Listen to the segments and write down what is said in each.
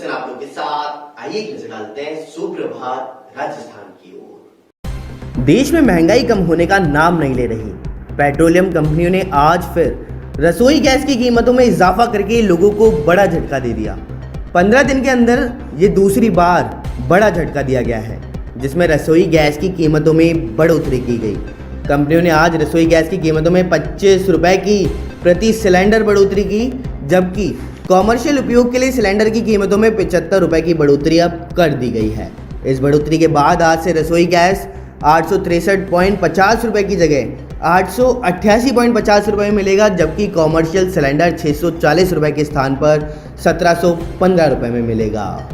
सचिन आप लोग के साथ। आइए एक नजर डालते हैं सुप्रभात राजस्थान की ओर। देश में महंगाई कम होने का नाम नहीं ले रही। पेट्रोलियम कंपनियों ने आज फिर रसोई गैस की कीमतों में इजाफा करके लोगों को बड़ा झटका दे दिया। 15 दिन के अंदर ये दूसरी बार बड़ा झटका दिया गया है, जिसमें रसोई गैस की कीमतों में बढ़ोतरी की गई। कंपनियों ने आज रसोई गैस की कीमतों में 25 रुपए की प्रति सिलेंडर बढ़ोतरी की, जबकि कॉमर्शियल उपयोग के लिए सिलेंडर की कीमतों में 75 रुपए की बढ़ोतरी अब कर दी गई है। इस बढ़ोतरी के बाद आज से रसोई गैस 863.50 रुपए की जगह 888.50 रुपए में मिलेगा, जबकि कॉमर्शियल सिलेंडर 640 रुपए के स्थान पर 1715 रुपए में मिलेगा।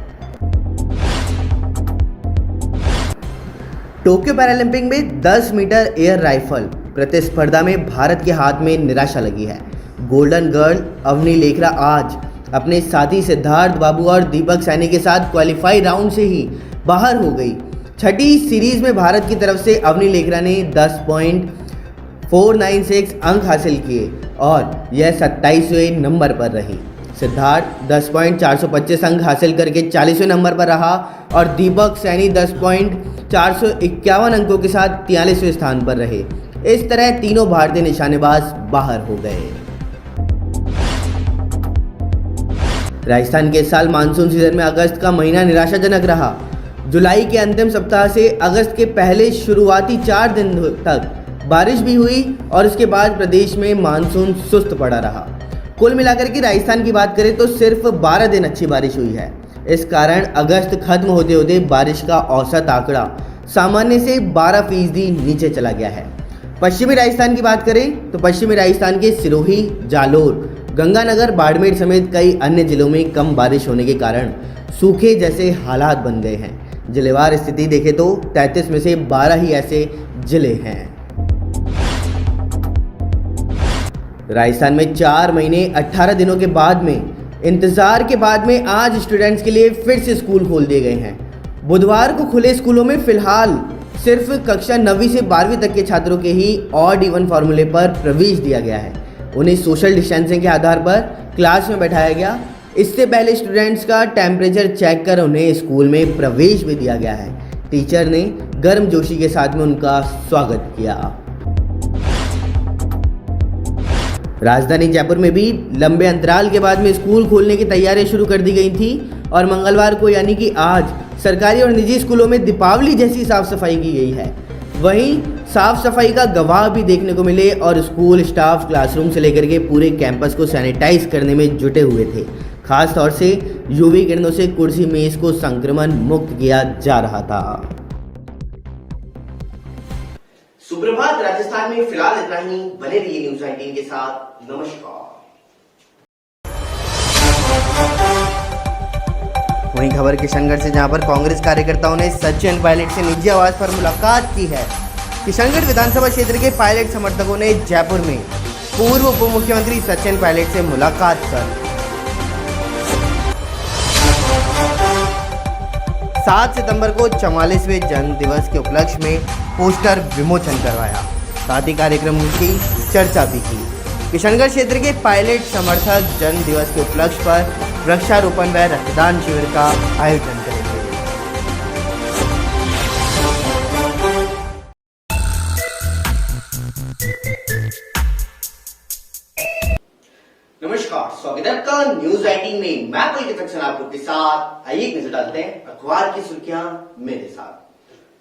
टोक्यो पैरालंपिक में 10 मीटर एयर राइफल प्रतिस्पर्धा में भारत के हाथ में निराशा लगी है। गोल्डन गर्ल अवनी लेखरा आज अपने साथी सिद्धार्थ बाबू और दीपक सैनी के साथ क्वालिफाई राउंड से ही बाहर हो गई। छठी सीरीज में भारत की तरफ से अवनी लेखरा ने 10.496 अंक हासिल किए और यह 27वें नंबर पर रही। सिद्धार्थ 10.425 अंक हासिल करके 40वें नंबर पर रहा और दीपक सैनी 10.451 अंकों के साथ 43वें स्थान पर रहे। इस तरह तीनों भारतीय निशानेबाज बाहर हो गए। राजस्थान के इस साल मानसून सीजन में अगस्त का महीना निराशाजनक रहा। जुलाई के अंतिम सप्ताह से अगस्त के पहले शुरुआती 4 दिन तक बारिश भी हुई और उसके बाद प्रदेश में मानसून सुस्त पड़ा रहा। कुल मिलाकर के राजस्थान की बात करें तो सिर्फ 12 दिन अच्छी बारिश हुई है। इस कारण अगस्त खत्म होते होते बारिश का औसत आंकड़ा सामान्य से 12% नीचे चला गया है। पश्चिमी राजस्थान की बात करें तो पश्चिमी राजस्थान के सिरोही, जालोर, गंगानगर, बाड़मेर समेत कई अन्य जिलों में कम बारिश होने के कारण सूखे जैसे हालात बन गए हैं। जिलेवार स्थिति देखें तो 33 में से 12 ही ऐसे जिले हैं। राजस्थान में 4 महीने 18 दिनों के बाद में इंतजार के बाद में आज स्टूडेंट्स के लिए फिर से स्कूल खोल दिए गए हैं। बुधवार को खुले स्कूलों में फिलहाल सिर्फ कक्षा 9वीं से 12वीं तक के छात्रों के ही ऑड इवन फॉर्मूले पर प्रवेश दिया गया है। उन्हें सोशल डिस्टेंसिंग के आधार पर क्लास में बैठाया गया। इससे पहले स्टूडेंट्स का टेम्परेचर चेक कर उन्हें स्कूल में प्रवेश भी दिया गया है। टीचर ने गर्मजोशी के साथ में उनका स्वागत किया। राजधानी जयपुर में भी लंबे अंतराल के बाद में स्कूल खोलने की तैयारियां शुरू कर दी गई थी और मंगलवार को यानी कि आज सरकारी और निजी स्कूलों में दीपावली जैसी साफ सफाई की गई है। वहीं साफ सफाई का गवाह भी देखने को मिले और स्कूल स्टाफ क्लासरूम से लेकर के पूरे कैंपस को सैनिटाइज करने में जुटे हुए थे। खास तौर से यूवी किरणों से कुर्सी मेज को संक्रमण मुक्त किया जा रहा था। सुप्रभात राजस्थान में फिलहाल इतना ही। बने रहिए न्यूज़ 19 के साथ। नमस्कार। वहीं खबर किशनगढ़ से, जहां पर कांग्रेस कार्यकर्ताओं ने सचिन पायलट से निजी आवाज पर मुलाकात की है। किशनगढ़ विधानसभा क्षेत्र के पायलट समर्थकों ने जयपुर में पूर्व उप मुख्यमंत्री सचिन पायलट से मुलाकात कर 7 सितंबर को 44वें जन्म दिवस के उपलक्ष्य में पोस्टर विमोचन करवाया। साथ ही कार्यक्रम की चर्चा भी की। किशनगढ़ क्षेत्र के पायलट समर्थक जन्म दिवस के उपलक्ष्य पर वृक्षारोपण व रक्तदान शिविर का आयोजन करेंगे। नमस्कार, स्वागत है आपका न्यूज़ 19 में। मैं कोई सचिन आप लोग के साथ। आइए एक नजर डालते हैं अखबार की सुर्खियां मेरे साथ।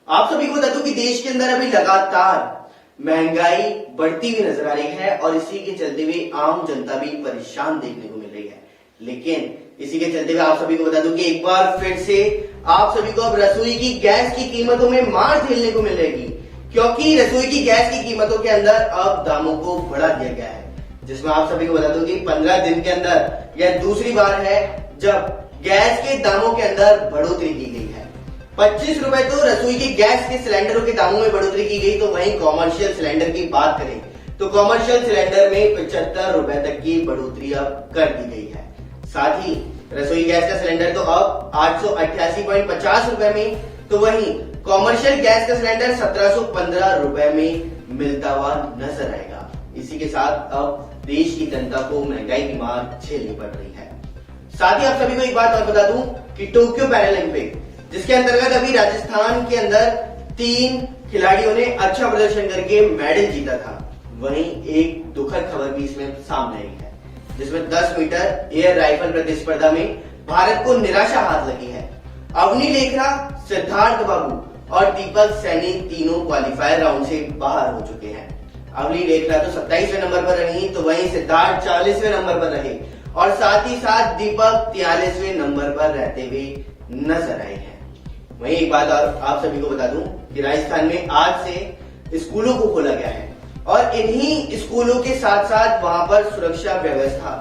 आप सभी को बता दूं कि देश के अंदर अभी लगातार महंगाई बढ़ती हुई नजर आ रही है और इसी के चलते हुए आम जनता भी परेशान देखने को मिल रही है। लेकिन इसी के चलते हुए आप सभी को बता दूं कि एक बार फिर से आप सभी को अब रसोई की गैस की कीमतों में मार झेलने को मिलेगी, क्योंकि रसोई की गैस की कीमतों के अंदर अब दामों को बढ़ा दिया गया है। जिसमें आप सभी को बता दूं कि 15 दिन के अंदर यह दूसरी बार है जब गैस के दामों के अंदर बढ़ोतरी की गई है। 25 रुपए तो रसोई के गैस के सिलेंडरों के दामों में बढ़ोतरी की गई। तो वहीं कॉमर्शियल सिलेंडर की बात करें तो कॉमर्शियल सिलेंडर में 75 रुपए तक की बढ़ोतरी अब कर दी गई है। साथ ही रसोई गैस का सिलेंडर तो अब 888.50 रुपए में, तो वहीं कॉमर्शियल गैस का सिलेंडर 1715 रुपए में मिलता हुआ नजर आएगा। इसी के साथ अब देश की जनता को महंगाई की मार झेलनी पड़ रही है। साथ ही आप सभी को एक बात और बता दूं कि टोक्यो पैरालंपिक जिसके अंतर्गत अभी राजस्थान के अंदर 3 खिलाड़ियों ने अच्छा प्रदर्शन करके मेडल जीता था, वहीं एक दुखद खबर भी इसमें सामने आई है, जिसमें 10 मीटर एयर राइफल प्रतिस्पर्धा में भारत को निराशा हाथ लगी है। अवनी लेखरा, सिद्धार्थ बाबू और दीपक सैनी तीनों क्वालिफायर राउंड से बाहर हो चुके हैं। अवनी लेखरा तो 27वें नंबर पर रही, तो वहीं सिद्धार्थ 40वें नंबर पर रहे और साथ ही साथ दीपक 43वें नंबर पर रहते हुए नजर आए हैं। वहीं एक बात और आप सभी को बता दूं कि राजस्थान में आज से स्कूलों को खोला गया है और इन्हीं स्कूलों के साथ साथ वहां पर सुरक्षा व्यवस्था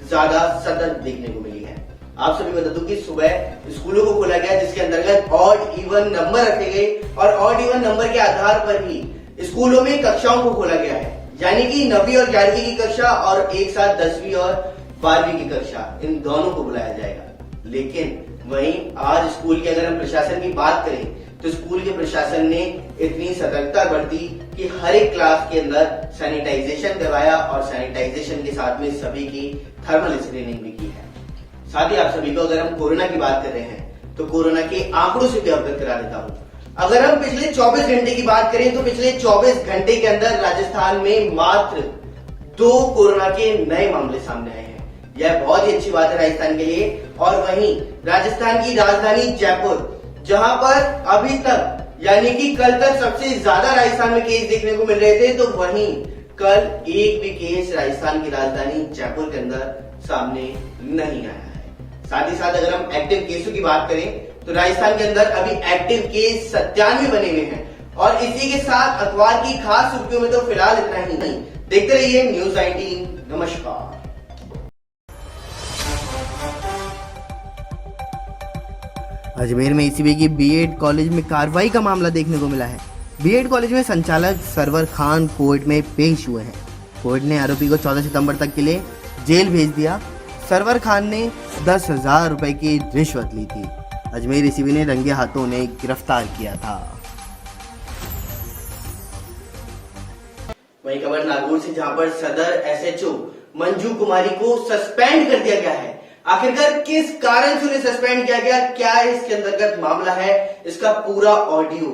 ज्यादा सतर्क देखने को मिली है। आप सभी बता दूं कि सुबह स्कूलों को खोला गया जिसके अंतर्गत ऑड इवन नंबर रखे गए और ऑड इवन नंबर के आधार पर ही स्कूलों में कक्षाओं को खोला गया है, यानी कि 9वीं और 11वीं की कक्षा और एक साथ 10वीं और 12वीं की कक्षा, इन दोनों को बुलाया जाएगा। लेकिन वहीं आज स्कूल के अगर हम प्रशासन की बात करें तो स्कूल के प्रशासन ने इतनी सतर्कता बरती कि हर एक क्लास के अंदर सैनिटाइजेशन करवाया और सैनिटाइजेशन के साथ में सभी की थर्मल स्क्रीनिंग भी की है। साथ ही आप सभी को अगर हम कोरोना की बात कर रहे हैं तो कोरोना के आंकड़ों से भी अवगत करा देता हूं। अगर हम पिछले 24 घंटे की बात करें तो पिछले 24 घंटे के अंदर राजस्थान में मात्र 2 कोरोना के नए मामले सामने आए हैं। यह बहुत ही अच्छी बात है राजस्थान के लिए। और वहीं राजस्थान की राजधानी जयपुर, जहां पर अभी तक यानी कि कल तक सबसे ज्यादा राजस्थान में केस देखने को मिल रहे थे, तो वहीं कल एक भी केस राजस्थान की राजधानी जयपुर के अंदर सामने नहीं आया है। साथ ही साथ अगर हम एक्टिव केसों की बात करें तो राजस्थान के अंदर अभी एक्टिव केस 97 बने हुए हैं। और इसी के साथ अखबार की खास सुर्खियों में तो फिलहाल इतना ही नहीं। देखते रहिए न्यूज 19। नमस्कार। अजमेर में ईसीबी की बीएड कॉलेज में कार्रवाई का मामला देखने को मिला है। बीएड कॉलेज में संचालक सरवर खान कोर्ट में पेश हुए हैं। कोर्ट ने आरोपी को 14 सितंबर तक के लिए जेल भेज दिया। सरवर खान ने 10,000 रुपए की रिश्वत ली थी। अजमेर ईसीबी ने रंगे हाथों उन्हें गिरफ्तार किया था। वहीं खबर नागौर से, जहां पर सदर एसएचओ मंजू कुमारी को सस्पेंड कर दिया गया है। आखिरकार किस कारण से उन्हें सस्पेंड किया गया, क्या इसके अंतर्गत मामला है, इसका पूरा ऑडियो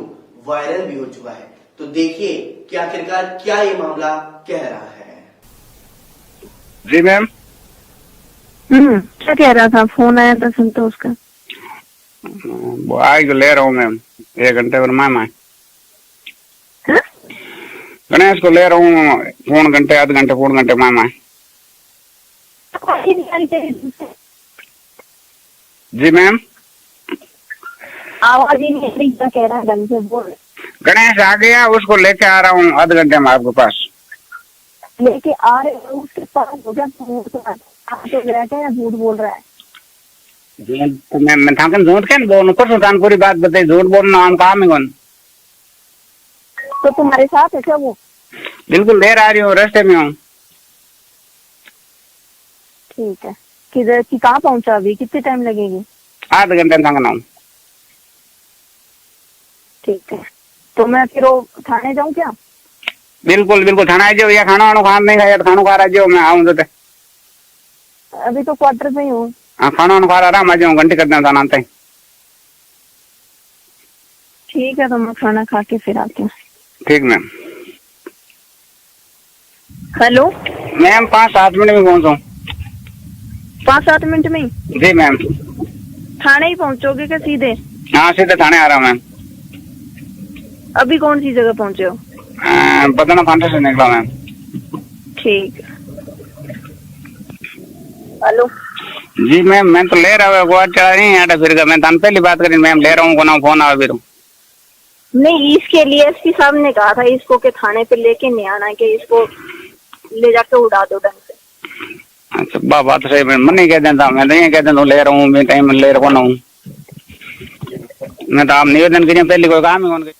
वायरल भी हो चुका है। तो देखिए कि आखिरकार क्या ये मामला कह रहा है। जी मैम। क्या कह रहा था? फोन आया था संतोष का। वो आज ले रहा हूँ मैम, 1 घंटे पर मैम आए। गणेश को ले रहा हूँ, पौन घंटे, आध घंटे, पौन घंटे मैम आए। जी मैम। आवाज ही नहीं आ रही, क्या कह रहा है? ढंग से बोल। गणेश आ गया, उसको लेके आ रहा हूँ आध घंटे में आपके पास। लेके आ रहे हो उसके पास हो गया? आप तो रहते हैं, झूठ बोल रहा है। तो मैं था झूठ क्या बोलूं, परसों तान पूरी बात बताई, झूठ बोलना हम काम है कौन। तो तुम्हारे साथ है क्या वो? बिल्कुल देर आ रही हूँ, रास्ते में हूँ। ठीक है, किधर की कहाँ पहुँचा अभी? कितनी टाइम लगेगी? आध घंटे में थकना हूँ। ठीक है, तो मैं फिर वो थाने जाऊँ क्या? बिल्कुल बिल्कुल थाना आ जाओ, या खाना वाना खा नहीं खाया तो खाना खा रहा जाओ, मैं आऊँ तो। अभी तो क्वार्टर में ही हूँ। हाँ, खाना वाना खा रहा आ जाऊँ, घंटे करते हैं थाना। ठीक है, तो मैं खाना खा के फिर आती हूँ। ठीक मैम। हेलो मैम, 5-7 मिनट में पहुँचाऊँ। 5-7 मिनट में? जी मैम। थाने ही पहुँचोगे क्या सीधे? हाँ, सीधे थाने आ रहा हूँ मैम। अभी कौन सी जगह पहुँचे हो? बदना फांटा से निकला मैम। ठीक है। हेलो जी मैम, मैं तो ले रहा हूँ, वो चला नहीं आटा फिर का। मैं तान पहली बात करी मैम, ले रहा हूँ को ना फोन आवा फिर। नहीं, इसके लिए एसपी साहब ने कहा था इसको के थाने पे लेके नहीं आना, कि इसको ले जाके उड़ा दो ढंग से। अच्छा, बात सही। मैं नहीं कह देता, मैं तो ये कह देता हूँ ले रहा हूँ, मैं टाइम ले रहा हूँ। मैं तो आप निवेदन करिए, पहले कोई काम है उनके।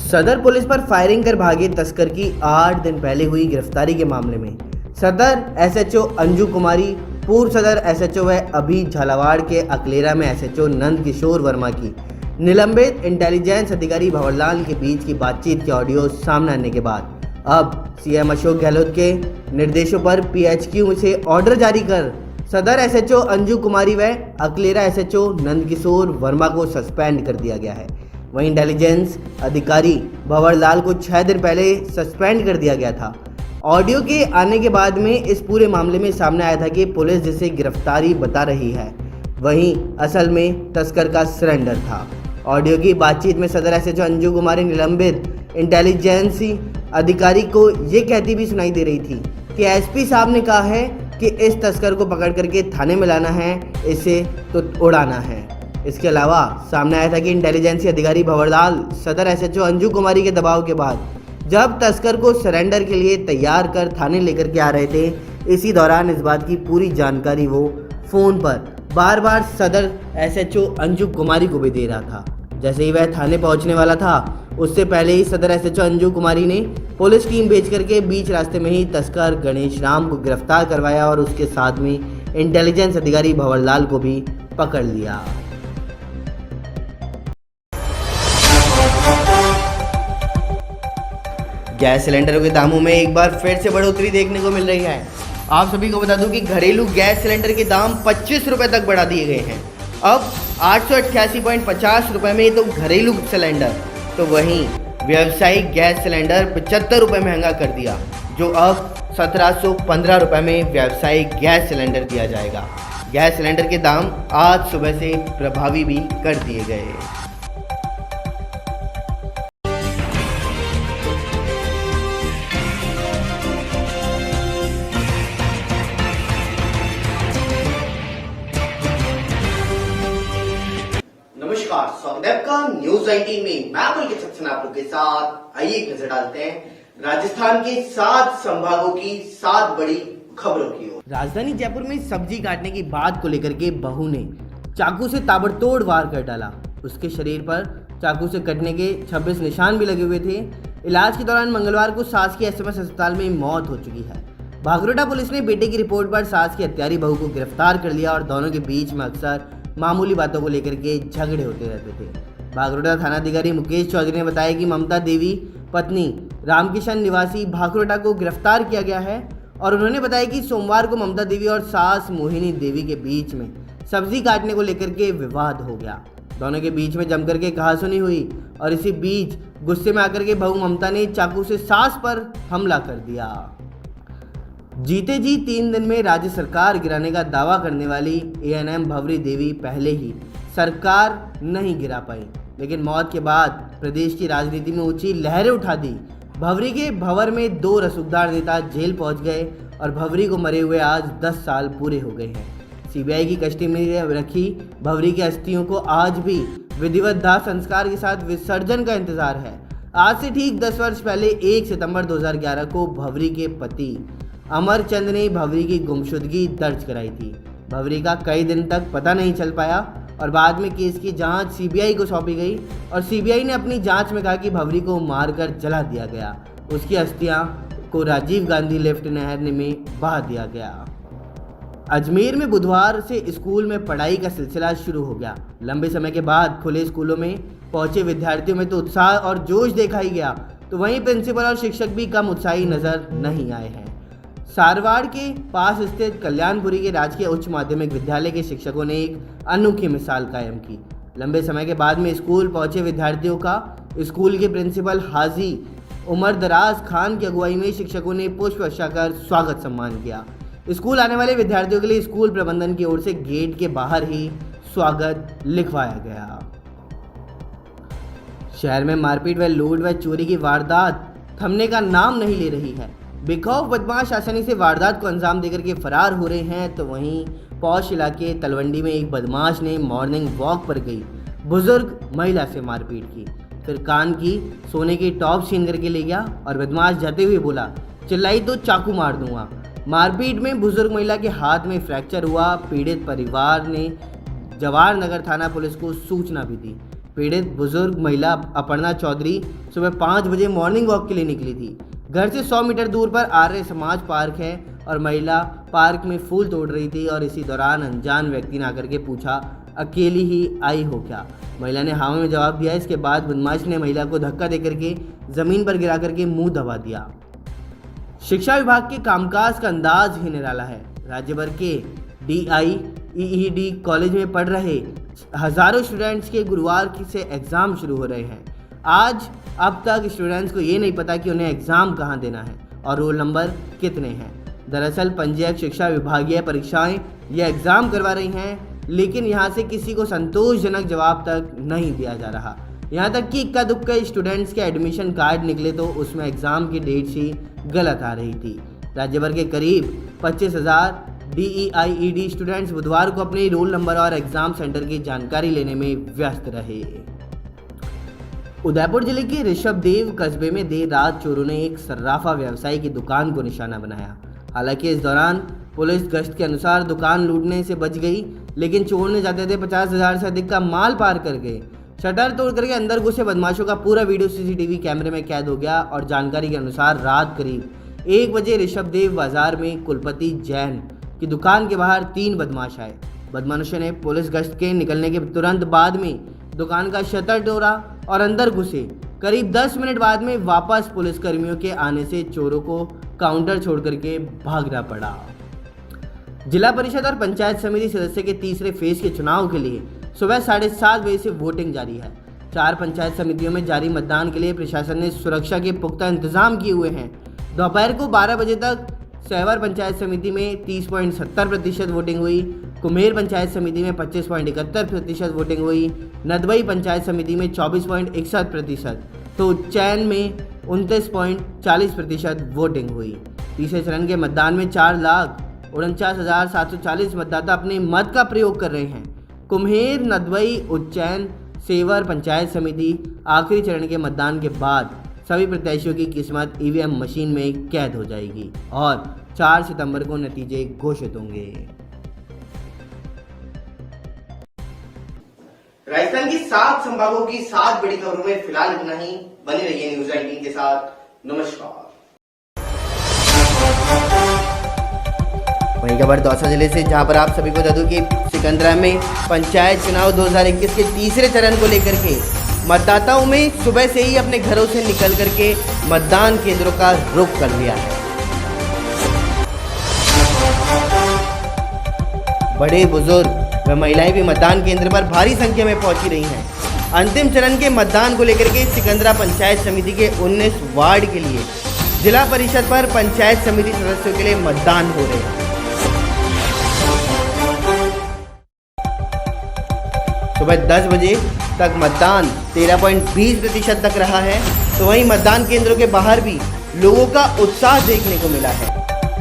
सदर पुलिस पर फायरिंग कर भागे तस्कर की 8 दिन पहले हुई गिरफ्तारी के मामले में सदर एसएचओ अंजू कुमारी, पूर्व सदर एसएचओ व अभी झालावाड़ के अकलेरा में एसएचओ नंद किशोर वर्मा की निलंबित इंटेलिजेंस अधिकारी भंवरलाल के बीच की बातचीत के ऑडियो सामने आने के बाद अब सीएम अशोक गहलोत के निर्देशों पर पीएचक्यू से ऑर्डर जारी कर सदर एसएचओ अंजू कुमारी व अकलेरा एसएचओ नंदकिशोर वर्मा को सस्पेंड कर दिया गया है। वहीं इंटेलिजेंस अधिकारी भंवरलाल को 6 दिन पहले सस्पेंड कर दिया गया था। ऑडियो के आने के बाद में इस पूरे मामले में सामने आया था कि पुलिस जिसे गिरफ्तारी बता रही है वहीं असल में तस्कर का सरेंडर था। ऑडियो की बातचीत में सदर एसएचओ अंजू कुमारी निलंबित इंटेलिजेंस अधिकारी को ये कहती भी सुनाई दे रही थी कि एसपी साहब ने कहा है कि इस तस्कर को पकड़ करके थाने में लाना है, इसे तो उड़ाना है। इसके अलावा सामने आया था कि इंटेलिजेंस अधिकारी भंवरलाल सदर एसएचओ अंजू कुमारी के दबाव के बाद जब तस्कर को सरेंडर के लिए तैयार कर थाने लेकर के आ रहे थे, इसी दौरान इस बात की पूरी जानकारी वो फ़ोन पर बार बार सदर एसएचओ अंजू कुमारी को भी दे रहा था। जैसे ही वह थाने पहुंचने वाला था उससे पहले ही सदर एसएचओ अंजू कुमारी ने पुलिस टीम भेज करके बीच रास्ते में ही तस्कर गणेश राम को गिरफ्तार करवाया और उसके साथ में इंटेलिजेंस अधिकारी भंवरलाल को भी पकड़ लिया। गैस सिलेंडरों के दामों में एक बार फिर से बढ़ोतरी देखने को मिल रही है। आप सभी को बता दूं कि घरेलू गैस सिलेंडर के दाम 25 रुपये तक बढ़ा दिए गए हैं। अब 888.50 रुपये में तो घरेलू सिलेंडर, तो वहीं व्यावसायिक गैस सिलेंडर 75 रुपये महंगा कर दिया, जो अब 1715 रुपये में व्यावसायिक गैस सिलेंडर दिया जाएगा। गैस सिलेंडर के दाम आज सुबह से प्रभावी भी कर दिए गए। नमस्कार, स्वागत है आपका न्यूज 18 में। मैं पुलकित सक्सेना आप लोग के साथ। आइए एक नजर डालते हैं राजस्थान के 7 संभागों की 7 बड़ी खबरों की ओर। राजधानी जयपुर में सब्जी काटने की बात को लेकर के बहू ने चाकू से ताबड़तोड़ वार कर डाला। उसके शरीर पर चाकू से कटने के 26 निशान भी लगे हुए थे। इलाज के दौरान मंगलवार को सास की एसएमएस अस्पताल में मौत हो चुकी है। भागरोटा पुलिस ने बेटे की रिपोर्ट पर सास की हत्यारी बहू को गिरफ्तार कर लिया और दोनों के बीच में अक्सर मामूली बातों को लेकर के झगड़े होते रहते थे। भागरोटा थानाधिकारी मुकेश चौधरी ने बताया कि ममता देवी पत्नी रामकिशन निवासी भागरोटा को गिरफ्तार किया गया है और उन्होंने बताया कि सोमवार को ममता देवी और सास मोहिनी देवी के बीच में सब्जी काटने को लेकर के विवाद हो गया। दोनों के बीच में जमकर के कहासुनी हुई और इसी बीच गुस्से में आकर के बहू ममता ने चाकू से सास पर हमला कर दिया। जीते जी 3 दिन में राज्य सरकार गिराने का दावा करने वाली एएनएम भंवरी देवी पहले ही सरकार नहीं गिरा पाई, लेकिन मौत के बाद प्रदेश की राजनीति में ऊंची लहरें उठा दी। भंवरी के भंवर में 2 रसूखदार नेता जेल पहुंच गए और भंवरी को मरे हुए आज 10 साल पूरे हो गए हैं। सीबीआई की कस्टडी में रखी भंवरी की अस्थियों को आज भी विधिवत दाह संस्कार के साथ विसर्जन का इंतजार है। आज से ठीक 10 वर्ष पहले 1 सितंबर 2011 को भंवरी के पति अमरचंद ने भंवरी की गुमशुदगी दर्ज कराई थी। भंवरी का कई दिन तक पता नहीं चल पाया और बाद में केस की जांच सीबीआई को सौंपी गई और सीबीआई ने अपनी जांच में कहा कि भंवरी को मारकर जला दिया गया। उसकी अस्थियां को राजीव गांधी लिफ्ट नहर में बहा दिया गया। अजमेर में बुधवार से स्कूल में पढ़ाई का सिलसिला शुरू हो गया। लंबे समय के बाद खुले स्कूलों में पहुंचे विद्यार्थियों में तो उत्साह और जोश देखा ही गया, तो वहीं प्रिंसिपल और शिक्षक भी कम उत्साही नजर नहीं आए हैं। सारवाड़ के पास स्थित कल्याणपुरी के राजकीय उच्च माध्यमिक विद्यालय के शिक्षकों ने एक अनोखी मिसाल कायम की। लंबे समय के बाद में स्कूल पहुंचे विद्यार्थियों का स्कूल के प्रिंसिपल हाजी उमर दराज खान की अगुवाई में शिक्षकों ने पुष्प वर्षा कर स्वागत सम्मान किया। स्कूल आने वाले विद्यार्थियों के लिए स्कूल प्रबंधन की ओर से गेट के बाहर ही स्वागत लिखवाया गया। शहर में मारपीट व लूट व चोरी की वारदात थमने का नाम नहीं ले रही है। बेखौफ बदमाश आसानी से वारदात को अंजाम देकर के फरार हो रहे हैं, तो वहीं पौष इलाके तलवंडी में एक बदमाश ने मॉर्निंग वॉक पर गई बुजुर्ग महिला से मारपीट की, फिर कान की सोने की टॉप छीन करके ले गया और बदमाश जाते हुए बोला, चिल्लाई तो चाकू मार दूंगा। मारपीट में बुजुर्ग महिला के हाथ में फ्रैक्चर हुआ। पीड़ित परिवार ने जवाहर नगर थाना पुलिस को सूचना भी दी। पीड़ित बुजुर्ग महिला अपर्णा चौधरी सुबह 5 बजे मॉर्निंग वॉक के लिए निकली थी। घर से 100 मीटर दूर पर आर्य समाज पार्क है और महिला पार्क में फूल तोड़ रही थी और इसी दौरान अनजान व्यक्ति ने आकर के पूछा, अकेली ही आई हो क्या? महिला ने हाँ में जवाब दिया। इसके बाद बदमाश ने महिला को धक्का देकर के जमीन पर गिरा करके मुंह दबा दिया। शिक्षा विभाग के कामकाज का अंदाज ही निराला है। राज्य भर के DIEED कॉलेज में पढ़ रहे हज़ारों स्टूडेंट्स के गुरुवार से एग्ज़ाम शुरू हो रहे हैं। आज अब तक स्टूडेंट्स को ये नहीं पता कि उन्हें एग्ज़ाम कहाँ देना है और रोल नंबर कितने हैं। दरअसल पंजीयक शिक्षा विभागीय परीक्षाएं ये एग्ज़ाम करवा रही हैं, लेकिन यहाँ से किसी को संतोषजनक जवाब तक नहीं दिया जा रहा। यहाँ तक कि इक्का दुक्का स्टूडेंट्स के एडमिशन कार्ड निकले तो उसमें एग्ज़ाम की डेट्स ही गलत आ रही थी। राज्य भर के करीब 25,000 DIEED स्टूडेंट्स बुधवार को अपने रोल नंबर और एग्ज़ाम सेंटर की जानकारी लेने में व्यस्त रहे। उदयपुर जिले के ऋषभदेव कस्बे में देर रात चोरों ने एक सर्राफा व्यवसायी की दुकान को निशाना बनाया। हालांकि इस दौरान पुलिस गश्त के अनुसार दुकान लूटने से बच गई, लेकिन चोर ने जाते थे 50,000 से अधिक का माल पार कर गए। शटर तोड़ करके अंदर घुसे बदमाशों का पूरा वीडियो CCTV कैमरे में कैद हो गया और जानकारी के अनुसार रात करीब 1 बजे ऋषभदेव बाजार में कुलपति जैन की दुकान के बाहर 3 बदमाश आए। बदमाशों ने पुलिस गश्त के निकलने के तुरंत बाद में दुकान का शटर तोड़ा और अंदर घुसे। करीब 10 मिनट बाद में वापस पुलिसकर्मियों के आने से चोरों को काउंटर छोड़ करके भागना पड़ा। जिला परिषद और पंचायत समिति सदस्य के तीसरे फेज के चुनाव के लिए सुबह 7:30 बजे से वोटिंग जारी है। 4 पंचायत समितियों में जारी मतदान के लिए प्रशासन ने सुरक्षा के पुख्ता इंतजाम किए हुए हैं। दोपहर को 12 बजे तक सैवर पंचायत समिति में 30.70% वोटिंग हुई, कुम्हेर पंचायत समिति में 25.71% वोटिंग हुई, नदबई पंचायत समिति में 24.61%, तो उज्जैन में 29.40% वोटिंग हुई। तीसरे चरण के मतदान में 4,49,740 मतदाता अपने मत का प्रयोग कर रहे हैं। कुम्हेर, नदबई, उज्जैन, सेवर पंचायत समिति आखिरी चरण के मतदान के बाद सभी प्रत्याशियों की किस्मत EVM मशीन में कैद हो जाएगी और 4 सितंबर को नतीजे घोषित होंगे। राजस्थान की 7 संभागों की 7 बड़ी खबरों में फिलहाल इतना ही। बने रहिए न्यूज़ 19 के साथ। नमस्कार। वहीं खबर दौसा जिले से, जहां पर आप सभी को बता दूं कि सिकंदरा में पंचायत चुनाव 2021 के तीसरे चरण को लेकर के मतदाताओं में सुबह से ही अपने घरों से निकल करके मतदान केंद्रों का रुख कर लिया है। बड़े बुजुर्ग व महिलाएं भी मतदान केंद्र पर भारी संख्या में पहुंची रही हैं। अंतिम चरण के मतदान को लेकर के सिकंदरा पंचायत समिति के 19 वार्ड के लिए जिला परिषद पर पंचायत समिति सदस्यों के लिए मतदान हो रहे हैं। सुबह 10 बजे तक मतदान 13.20% तक रहा है, तो वहीं मतदान केंद्रों के बाहर भी लोगों का उत्साह देखने को मिला है।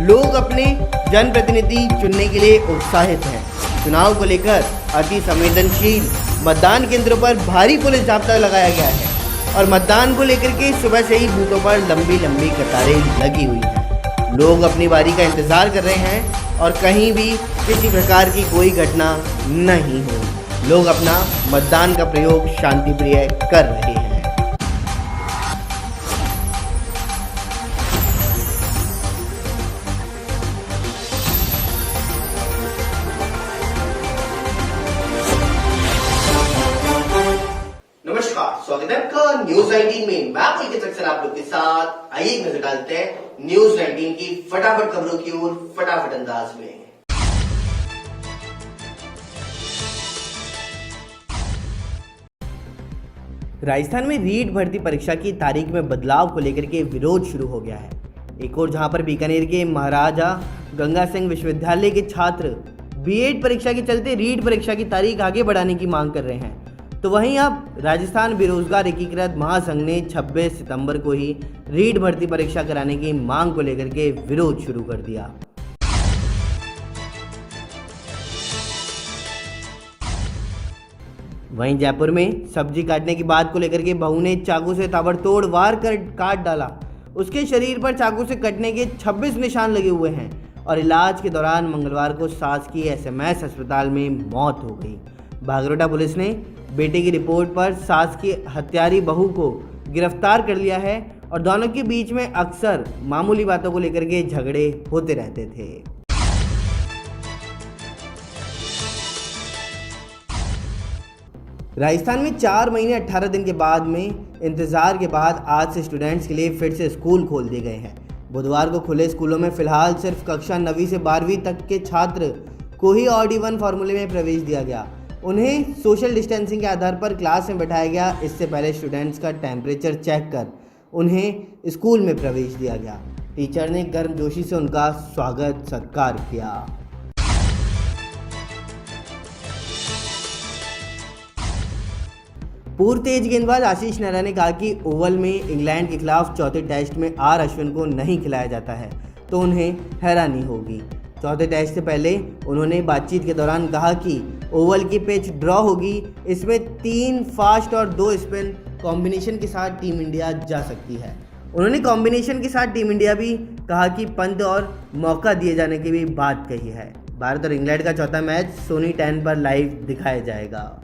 लोग अपने जनप्रतिनिधि चुनने के लिए उत्साहित हैं। चुनाव को लेकर अति संवेदनशील मतदान केंद्रों पर भारी पुलिस जाब्ता लगाया गया है और मतदान को लेकर के सुबह से ही बूथों पर लंबी लंबी कतारें लगी हुई हैं। लोग अपनी बारी का इंतजार कर रहे हैं और कहीं भी किसी प्रकार की कोई घटना नहीं हो। लोग अपना मतदान का प्रयोग शांतिप्रिय कर रहे हैं। नमस्कार, स्वागत है आपका न्यूज़ 19 में। मैं पुलकित सक्सेना आप लोग के साथ। आइए एक नजर डालते हैं न्यूज़ 19 की फटाफट खबरों की ओर फटाफट अंदाज में। राजस्थान में रीट भर्ती परीक्षा की तारीख में बदलाव को लेकर के विरोध शुरू हो गया है। एक और जहां पर बीकानेर के महाराजा गंगा सिंह विश्वविद्यालय के छात्र B.Ed परीक्षा के चलते रीट परीक्षा की तारीख आगे बढ़ाने की मांग कर रहे हैं, तो वहीं अब राजस्थान बेरोजगार एकीकृत महासंघ ने 26 सितंबर को ही रीट भर्ती परीक्षा कराने की मांग को लेकर के विरोध शुरू कर दिया। वहीं जयपुर में सब्जी काटने की बात को लेकर के बहू ने चाकू से ताबड़तोड़ वार कर काट डाला। उसके शरीर पर चाकू से कटने के 26 निशान लगे हुए हैं और इलाज के दौरान मंगलवार को शासकीय SMS अस्पताल में मौत हो गई। बागरोटा पुलिस ने बेटे की रिपोर्ट पर शासकीय हत्यारी बहू को गिरफ्तार कर लिया है और दोनों के बीच में अक्सर मामूली बातों को लेकर के झगड़े होते रहते थे। राजस्थान में 4 महीने 18 दिन के बाद में इंतजार के बाद आज से स्टूडेंट्स के लिए फिर से स्कूल खोल दिए गए हैं। बुधवार को खुले स्कूलों में फिलहाल सिर्फ कक्षा 9वीं से 12वीं तक के छात्र को ही ऑड इवन फार्मूले में प्रवेश दिया गया। उन्हें सोशल डिस्टेंसिंग के आधार पर क्लास में बैठाया गया। इससे पहले स्टूडेंट्स का टेम्परेचर चेक कर उन्हें स्कूल में प्रवेश दिया गया। टीचर ने गर्मजोशी से उनका स्वागत सत्कार किया। पूर्व तेज गेंदबाज आशीष नेहरा ने कहा कि ओवल में इंग्लैंड के खिलाफ चौथे टेस्ट में आर अश्विन को नहीं खिलाया जाता है तो उन्हें हैरानी होगी। चौथे टेस्ट से पहले उन्होंने बातचीत के दौरान कहा कि ओवल की पिच ड्रॉ होगी, इसमें 3 फास्ट और 2 स्पिन कॉम्बिनेशन के साथ टीम इंडिया जा सकती है। उन्होंने कॉम्बिनेशन के साथ टीम इंडिया भी कहा कि पंत और मौका दिए जाने की भी बात कही है। भारत और इंग्लैंड का चौथा मैच सोनी 10 पर लाइव दिखाया जाएगा।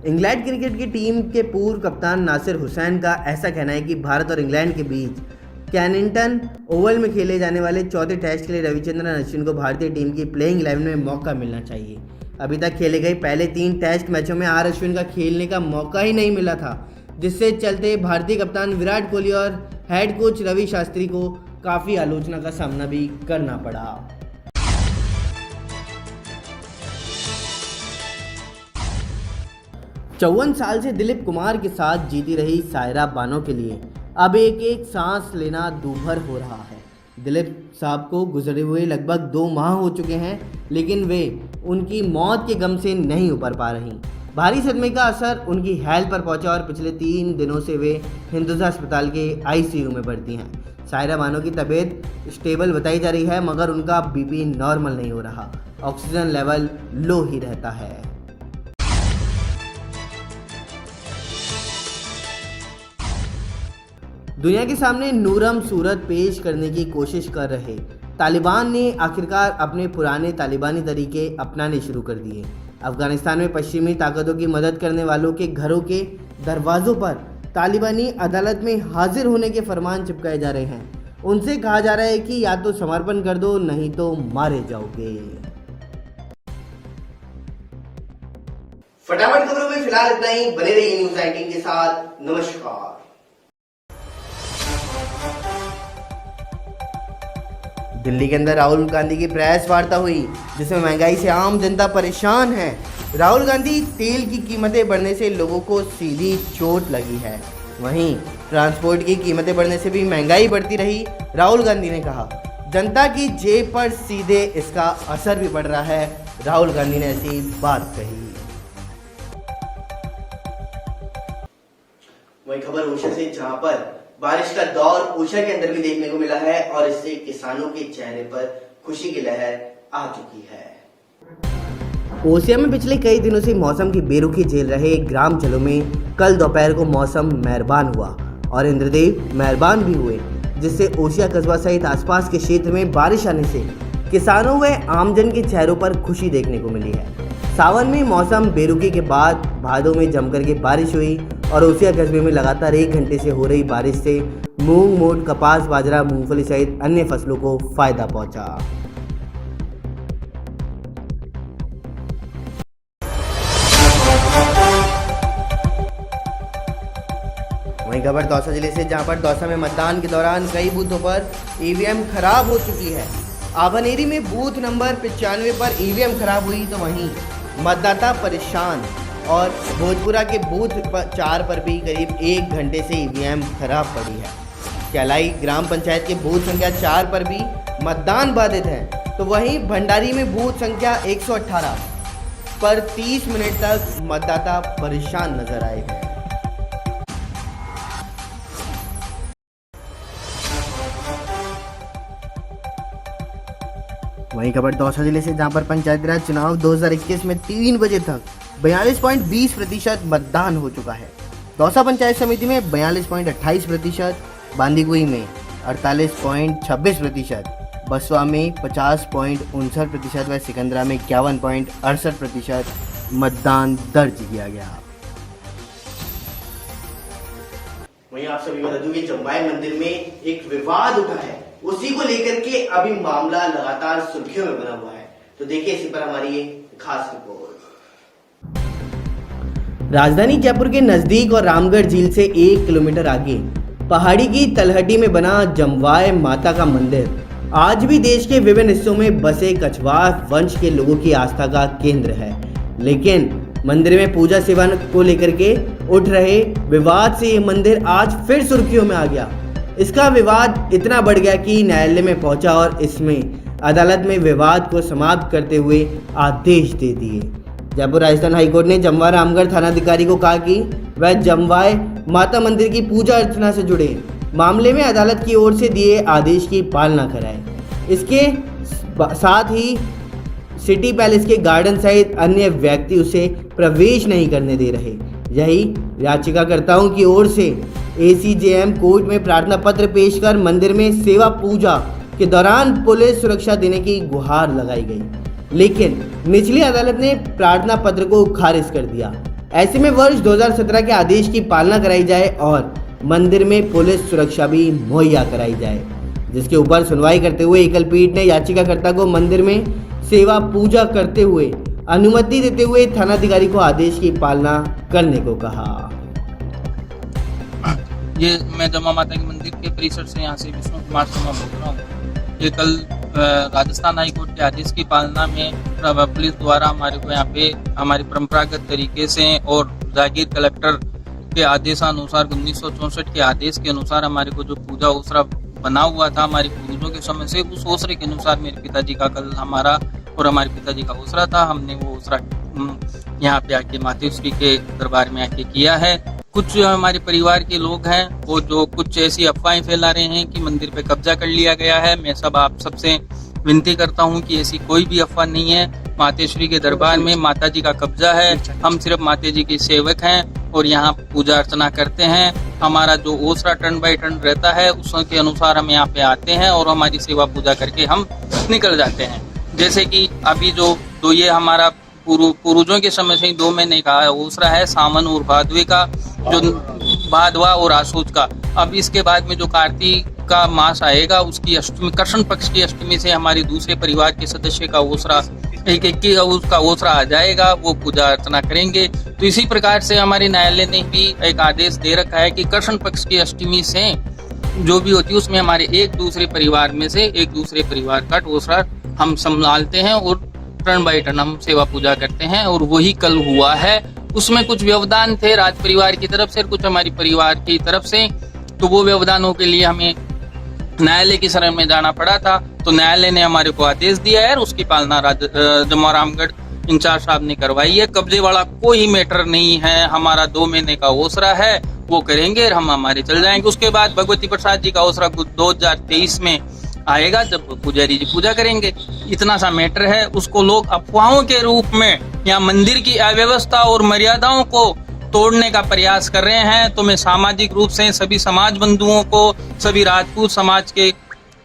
इंग्लैंड क्रिकेट की टीम के पूर्व कप्तान नासिर हुसैन का ऐसा कहना है कि भारत और इंग्लैंड के बीच कैनिंगटन ओवल में खेले जाने वाले चौथे टेस्ट के लिए रविचंद्रन अश्विन को भारतीय टीम की प्लेइंग 11 में मौका मिलना चाहिए। अभी तक खेले गए पहले 3 टेस्ट मैचों में आर अश्विन का खेलने का मौका ही नहीं मिला था, जिससे चलते भारतीय कप्तान विराट कोहली और हेड कोच रवि शास्त्री को काफ़ी आलोचना का सामना भी करना पड़ा। 54 साल से दिलीप कुमार के साथ जीती रही सायरा बानो के लिए अब एक सांस लेना दूभर हो रहा है। दिलीप साहब को गुजरे हुए लगभग 2 माह हो चुके हैं, लेकिन वे उनकी मौत के गम से नहीं उबर पा रही। भारी सदमे का असर उनकी हेल्थ पर पहुंचा और पिछले 3 दिनों से वे हिंदुजा अस्पताल के आईसीयू में भर्ती हैं। सायरा बानो की तबीयत स्टेबल बताई जा रही है, मगर उनका बीपी नॉर्मल नहीं हो रहा, ऑक्सीजन लेवल लो ही रहता है। दुनिया के सामने नूरम सूरत पेश करने की कोशिश कर रहे तालिबान ने आखिरकार अपने पुराने तालिबानी तरीके अपनाने शुरू कर दिए। अफगानिस्तान में पश्चिमी ताकतों की मदद करने वालों के घरों के दरवाजों पर तालिबानी अदालत में हाजिर होने के फरमान चिपकाए जा रहे हैं। उनसे कहा जा रहा है कि या तो समर्पण कर दो, नहीं तो मारे जाओगे। फटाफट खबरों में फिलहाल इतना ही। बने रहिए न्यूज़ 19 के साथ। नमस्कार। दिल्ली के अंदर राहुल गांधी की प्रेस वार्ता हुई, जिसमें महंगाई से आम जनता परेशान है। राहुल गांधी तेल की कीमतें बढ़ने से लोगों को सीधी चोट लगी है। वहीं ट्रांसपोर्ट की कीमतें बढ़ने से भी महंगाई बढ़ती रही। राहुल गांधी ने कहा जनता की जेब पर सीधे इसका असर भी पड़ रहा है। राहुल गांधी ने ऐसी बात कही। वही खबर ओशा से, जहां पर बारिश का दौर ओशा के अंदर भी देखने को मिला है और इससे किसानों के चेहरे पर खुशी की लहर आ चुकी है। ओसिया में पिछले कई दिनों से मौसम की बेरुखी झेल रहे ग्राम चलो में कल दोपहर को मौसम मेहरबान हुआ और इंद्रदेव मेहरबान भी हुए, जिससे ओसिया कस्बा सहित आसपास के क्षेत्र में बारिश आने से किसानों व आमजन के चेहरों पर खुशी देखने को मिली है। सावन में मौसम बेरुखी के बाद भादों में जमकर के बारिश हुई और ओसिया कस्बे में लगातार 1 घंटे से हो रही बारिश से मूंग, मोट, कपास, बाजरा, मूंगफली सहित अन्य फसलों को फायदा पहुंचा। वहीं खबर दौसा जिले से, जहां पर दौसा में मतदान के दौरान कई बूथों पर ईवीएम खराब हो चुकी है। आभानेरी में बूथ नंबर 95 पर ईवीएम खराब हुई तो वहीं मतदाता परेशान और भोजपुरा के बूथ 4 पर भी करीब 1 घंटे से ईवीएम खराब पड़ी है। कैलाई ग्राम पंचायत के बूथ संख्या 4 पर भी मतदान बाधित है, तो वहीं भंडारी में बूथ संख्या 118 पर 30 मिनट तक मतदाता परेशान नजर आए हैं। वहीं खबर दौसा जिले से, जहां पर पंचायती राज चुनाव 2021 में 3 बजे तक 42.20% मतदान हो चुका है। दौसा पंचायत समिति में 42.28%, बांदीकुई में 48.26%, बसवा में 50.59% व सिकंदरा में 51.68% मतदान दर्ज किया गया। वहीं आप सभी बता दूं कि चंबाई मंदिर में एक विवाद उठा है, उसी को लेकर के अभी मामला लगातार सुर्खियों में बना हुआ है। तो देखिए इसी पर हमारी ये खास रिपोर्ट। राजधानी जयपुर के नजदीक और रामगढ़ झील से 1 किलोमीटर आगे पहाड़ी की तलहटी में बना जमवाय माता का मंदिर आज भी देश के विभिन्न हिस्सों में बसे कछवार वंश के लोगों की आस्था का केंद्र है। लेकिन मंदिर में पूजा सेवा को लेकर के उठ रहे विवाद से ये मंदिर आज फिर सुर्खियों में आ गया। इसका विवाद इतना बढ़ गया कि न्यायालय में पहुंचा और इसमें अदालत में विवाद को समाप्त करते हुए आदेश दे दिए। जयपुर राजस्थान हाईकोर्ट ने जमवा रामगढ़ थानाधिकारी को कहा कि वह जमवाय माता मंदिर की पूजा अर्चना से जुड़े मामले में अदालत की ओर से दिए आदेश की पालना कराए। इसके साथ ही सिटी पैलेस के गार्डन सहित अन्य व्यक्ति उसे प्रवेश नहीं करने दे रहे। यही याचिकाकर्ताओं की ओर से ACJM कोर्ट में प्रार्थना पत्र पेश कर मंदिर में सेवा पूजा के दौरान पुलिस सुरक्षा देने की गुहार लगाई गई, लेकिन निचली अदालत ने प्रार्थना पत्र को खारिज कर दिया। ऐसे में वर्ष 2017 के आदेश की पालना कराई जाए और मंदिर में पुलिस सुरक्षा भी मुहैया कराई जाए, जिसके ऊपर सुनवाई करते हुए एकल पीठ ने याचिकाकर्ता को मंदिर में सेवा पूजा करते हुए अनुमति देते हुए थानाधिकारी को आदेश की पालना करने को कहा। ये मैं जमा माता के मंदिर के परिसर से यहाँ से विष्णु कुमार शर्मा बोल रहा हूँ। ये कल राजस्थान हाईकोर्ट के आदेश की पालना में पुलिस द्वारा हमारे को यहाँ पे हमारी परंपरागत तरीके से और जागीर कलेक्टर के आदेशानुसार 1964 के आदेश के अनुसार हमारे को जो पूजा ओसरा बना हुआ था हमारे पूर्वजों के समय से, उस ओसरे के अनुसार मेरे पिताजी का कल हमारा और हमारे पिताजी का ओसरा था। हमने वो ओसरा यहाँ पे आके मातेश्वरी के दरबार में आके किया है। कुछ हमारे परिवार के लोग हैं वो जो कुछ ऐसी अफवाहें फैला रहे हैं कि मंदिर पे कब्जा कर लिया गया है। मैं आप सबसे विनती करता हूं कि ऐसी कोई भी अफवाह नहीं है। मातेश्वरी के दरबार में माता जी का कब्जा है। हम सिर्फ माता जी के सेवक हैं और यहाँ पूजा अर्चना करते हैं। हमारा जो ओसरा टर्न बाय टर्न रहता है उसके अनुसार हम यहाँ पे आते हैं और हमारी सेवा पूजा करके हम निकल जाते हैं। जैसे कि अभी जो ये हमारा पूर्वजों के समय से ही 2 महीने का ओसरा है, सावन और भादवे का, जो भादवा और आसूज का। अब इसके बाद में जो कार्तिक का मास आएगा उसकी अष्टमी, कृष्ण पक्ष की अष्टमी से हमारे दूसरे परिवार के सदस्य का ओसरा उसका ओसरा आ जाएगा, वो पूजा अर्चना करेंगे। तो इसी प्रकार से हमारे न्यायालय ने भी एक आदेश दे रखा है कि कृष्ण पक्ष की अष्टमी से जो भी होती है उसमें हमारे एक दूसरे परिवार में से एक दूसरे परिवार का ओसरा हम संभालते हैं और टर्न बाय टर्न हम सेवा पूजा करते हैं। और वही कल हुआ है। उसमें कुछ व्यवधान थे राज परिवार की तरफ से, कुछ हमारी परिवार की तरफ से, तो वो व्यवधानों के लिए हमें न्यायालय की शरण में जाना पड़ा था। तो न्यायालय ने हमारे को आदेश दिया है और उसकी पालना जमवा रामगढ़ इंचार्ज साहब ने करवाई है। कब्जे वाला कोई मैटर नहीं है। हमारा 2 महीने का ओसरा है, वो करेंगे और हम हमारे चल जाएंगे। उसके बाद भगवती प्रसाद जी का ओसरा 2023 में आएगा जब पुजारी जी पूजा करेंगे। इतना सा मैटर है। उसको लोग अफवाहों के रूप में या मंदिर की अव्यवस्था और मर्यादाओं को तोड़ने का प्रयास कर रहे हैं। तो मैं सामाजिक रूप से सभी समाज बंधुओं को, सभी राजपूत समाज के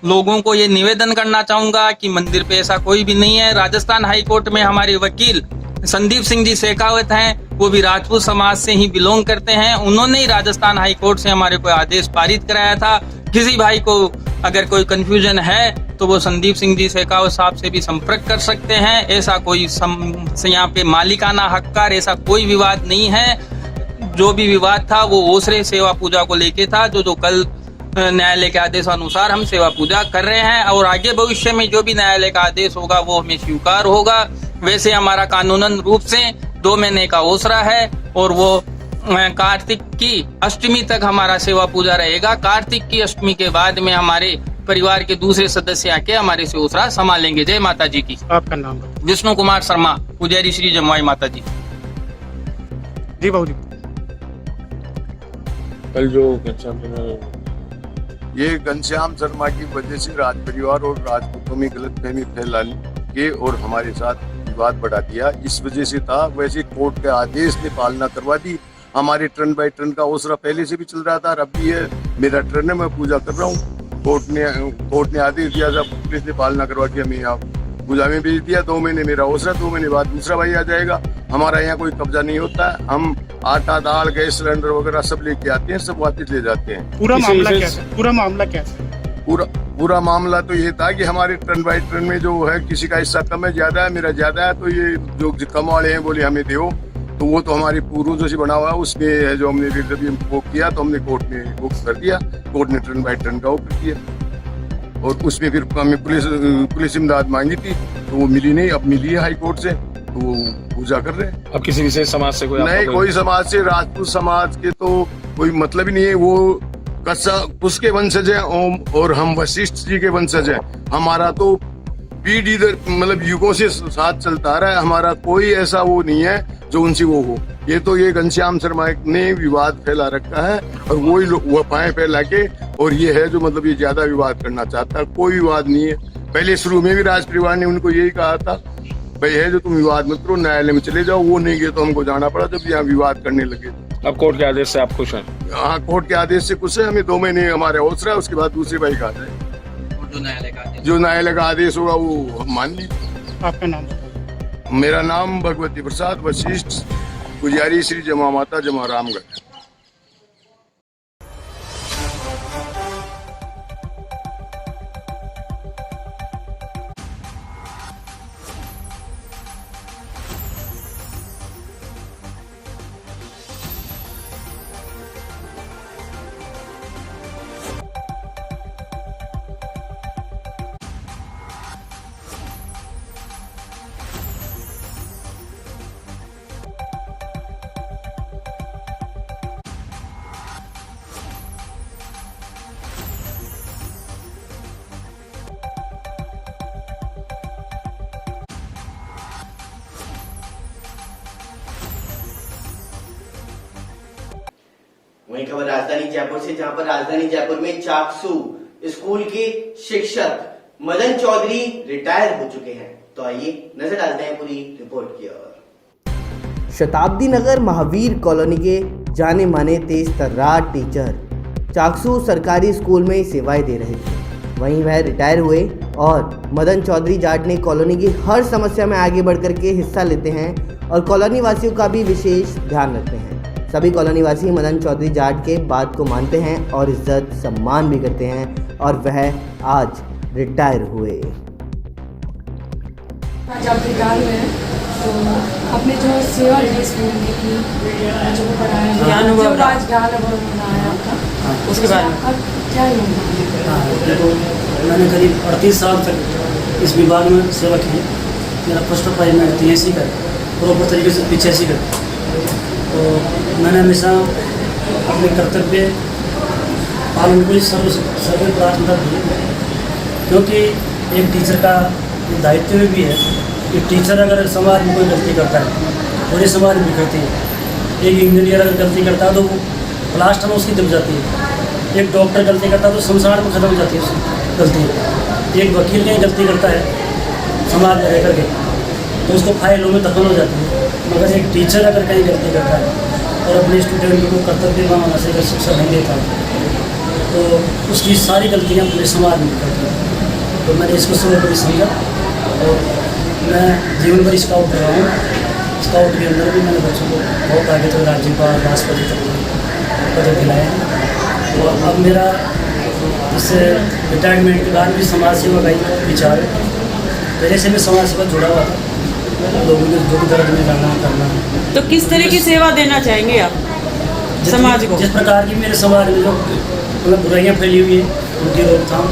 लोगों को ये निवेदन करना चाहूंगा कि मंदिर पे ऐसा कोई भी नहीं है। राजस्थान हाई कोर्ट में हमारे वकील संदीप सिंह जी शेखावत हैं, वो भी राजपूत समाज से ही बिलोंग करते हैं। उन्होंने ही राजस्थान हाई कोर्ट से हमारे को आदेश पारित कराया था। किसी भाई को अगर कोई कंफ्यूजन है तो वो संदीप सिंह जी शेखावत साहब से भी संपर्क कर सकते हैं। ऐसा कोई यहाँ पे मालिकाना हकदार ऐसा कोई विवाद नहीं है। जो भी विवाद था वो ओसरे सेवा पूजा को लेके था, जो कल न्यायालय के आदेश अनुसार हम सेवा पूजा कर रहे हैं। और आगे भविष्य में जो भी न्यायालय का आदेश होगा वो हमें स्वीकार होगा। वैसे हमारा कानूनन रूप से 2 महीने का ओसरा है और वो कार्तिक की अष्टमी तक हमारा सेवा पूजा रहेगा। कार्तिक की अष्टमी के बाद में हमारे परिवार के दूसरे सदस्य आके हमारे से ओसरा संभालेंगे। जय माता जी की। आपका नाम? विष्णु कुमार शर्मा, पुजारी श्री जमवाई माता जी। जी बाबू जी। कल जो ये घनश्याम शर्मा की वजह से राज परिवार और राजपूतों में गलतफहमी फैलाने के और हमारे साथ विवाद बढ़ा दिया, इस वजह से था। वैसे कोर्ट के आदेश ने पालना करवा दी। हमारे टर्न बाय टर्न का ओसरा पहले से भी चल रहा था और अब भी है। मेरा टर्न है, मैं पूजा कर रहा हूँ। कोर्ट ने आदेश दिया था, पुलिस ने पालना करवा के हमें यहाँ पूजा में भेज दिया। 2 महीने मेरा ओसरा, 2 महीने बाद दूसरा भाई आ जाएगा। हमारा यहाँ कोई कब्जा नहीं होता है। हम आटा, दाल, गैस सिलेंडर वगैरह सब लेके आते हैं, सब वापस ले जाते हैं। पूरा मामला क्या है? पूरा मामला तो ये था कि हमारे टर्न बाय टर्न में जो है किसी का हिस्सा कम है, ज्यादा है, मेरा ज्यादा है, तो ये जो कम वाले हैं बोले हमें दो। तो वो तो हमारी पूर्वजों से बना हुआ है, उसमें है जो हमने फिर जब ये वो किया तो हमने कोर्ट में वो कर दिया, कोर्ट ने टर्न बाय टर्न का ऑफर किया और उसमें फिर हमें पुलिस इमदाद मांगी थी तो वो मिली नहीं, अब मिली है हाई कोर्ट से तो वो पूजा कर रहे हैं। अब किसी विशेष समाज से कोई नहीं, कोई समाज से, राजपूत समाज के तो कोई मतलब ही नहीं है, वो उसके वंशज हैं और हम वशिष्ठ जी के वंशज हैं। हमारा तो पीढ़ी मतलब युगों से साथ चलता आ रहा है, हमारा कोई ऐसा वो नहीं है जो उनसे वो हो। ये तो ये घनश्याम शर्मा ने विवाद फैला रखा है और वही लोग अफवाहें फैला के, और ये है जो मतलब ये ज्यादा विवाद करना चाहता है। कोई विवाद नहीं है। पहले शुरू में भी राज परिवार ने उनको यही कहा था भाई है जो तुम विवाद मत करो, न्यायालय में चले जाओ। वो नहीं गए तो हमको जाना पड़ा जब यहाँ विवाद करने लगे। अब कोर्ट के आदेश से आप खुश हैं? हाँ, कोर्ट के आदेश से कुछ है, हमें 2 महीने हमारे हौसला है, उसके बाद दूसरी बाइक आ जाए। जो न्यायालय का आदेश होगा वो हम मान लें। आपका नाम बताइए। मेरा नाम भगवती प्रसाद वशिष्ठ, पुजारी श्री जमा माता जमा रामगढ़। वहीं खबर राजधानी जयपुर से, जहां पर राजधानी जयपुर में चाकसू स्कूल के शिक्षक मदन चौधरी रिटायर हो चुके हैं। तो आइए नजर डालते हैं पूरी रिपोर्ट की ओर। शताब्दी नगर महावीर कॉलोनी के जाने माने तेज तर्रार टीचर चाकसू सरकारी स्कूल में सेवाएं दे रहे थे। वहीं वह रिटायर हुए और मदन चौधरी जाट ने कॉलोनी की हर समस्या में आगे बढ़ कर के हिस्सा लेते हैं और कॉलोनी वासियों का भी विशेष ध्यान रखते हैं। सभी कॉलोनी वासी मदन चौधरी जाट के बात को मानते हैं और इज्जत सम्मान भी करते हैं और वह आज रिटायर हुए। जब रिटायर हुए हैं तो अपने जो सेवा ली स्कूल में की, जो पढ़ाया ज्ञान बनाया आपका, उसके बाद आपका क्या मैंने करीब 38 साल तक इस विभाग में सेवा की। मेरा फर्स्ट अपाइंटमेंट TSC का प्रॉपर तरीके से 85 का। तो मैंने हमेशा अपने कर्तव्य पालन को सर्व प्राथमिकता दी, क्योंकि एक टीचर का दायित्व भी है कि टीचर अगर समाज में कोई गलती करता है पूरे समाज में बिखरती है। एक इंजीनियर अगर गलती करता है तो वो प्लास्टर में उसकी दब जाती है। एक डॉक्टर गलती करता है तो संसार में ख़त्म हो जाती है उसकी गलती। एक वकील कहीं गलती करता है समाज में रह करके तो उसको फाइलों में दफन हो जाती है। मगर एक टीचर अगर कहीं गलती करता है और अपने स्टूडेंट को कर्तव्य भावना से अगर शिक्षा नहीं देता तो उसकी सारी गलतियाँ पूरे समाज में करती हैं। तो मैंने इसको सर्वोपरि समझा और मैं जीवन भर स्काउट कर रहा हूँ। स्काउट के अंदर भी मैंने बच्चों को बहुत आगे तक राज्यपाल राष्ट्रपति तक पदक दिलाए हैं। तो अब मेरा इस रिटायरमेंट के बाद भी समाज सेवा का ही विचार है। पहले से मैं समाज सेवा जुड़ा हुआ था, लोगों के दुख दर्द में करना। तो किस तरह की सेवा देना चाहेंगे आप समाज को? जिस प्रकार की मेरे समाज में जो मतलब बुराइयाँ फैली हुई है उनकी रोकथाम,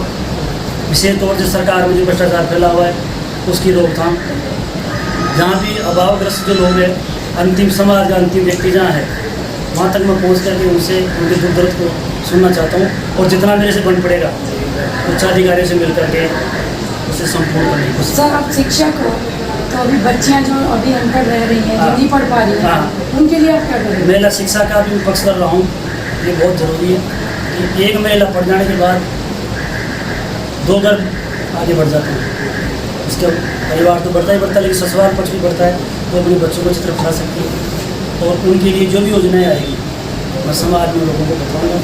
विशेष तौर से सरकार में जो भ्रष्टाचार फैला हुआ है उसकी रोकथाम। जहाँ भी अभावग्रस्त जो लोग हैं, अंतिम समाज का अंतिम व्यक्ति जहाँ है वहाँ तक मैं पहुँच करके उनसे उनके दुख दर्द को सुनना चाहता हूँ और जितना मेरे से बन पड़ेगा उच्चाधिकारियों से मिल करके उसे संपूर्ण करने की कोशिश। सर आप शिक्षक हो तो अभी बच्चियाँ जो अभी अनपढ़ रह रही हैं, जो नहीं पढ़ पा रही हैं, उनके लिए आप क्या करेंगे? महिला शिक्षा का भी पक्ष कर रहा हूँ। ये बहुत ज़रूरी है कि एक महिला पढ़ जाने के बाद 2 घर आगे बढ़ जाते हैं। उसके परिवार तो बढ़ता ही बढ़ता है, लेकिन ससुराल पक्ष भी बढ़ता है तो अपने बच्चों को चित्र पढ़ा सकती है। और उनके लिए जो भी योजनाएँ आएगी मैं समाज में लोगों को बताऊँगा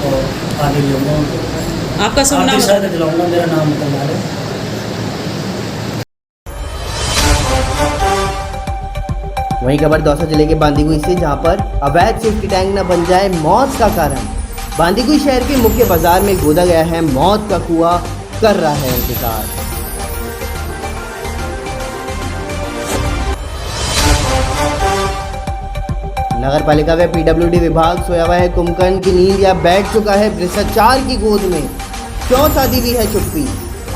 और आगे भी होंगे उनको। आपका शुभ नाम सहायता दिलाऊँगा। मेरा नाम मतलबाल है। वहीं खबर दौसा जिले के बांदीकुई से, जहां पर अवैध सेफ्टी टैंक न बन जाए मौत का कारण। बांदीकुई शहर के मुख्य बाजार में खोदा गया है मौत का कुआं, कर रहा है इंतजार। नगर पालिका व पीडब्ल्यूडी विभाग सोया हुआ है कुंभकर्ण की नींद या बैठ चुका है भ्रष्टाचार की गोद में। क्यों साधी हुई है चुप्पी?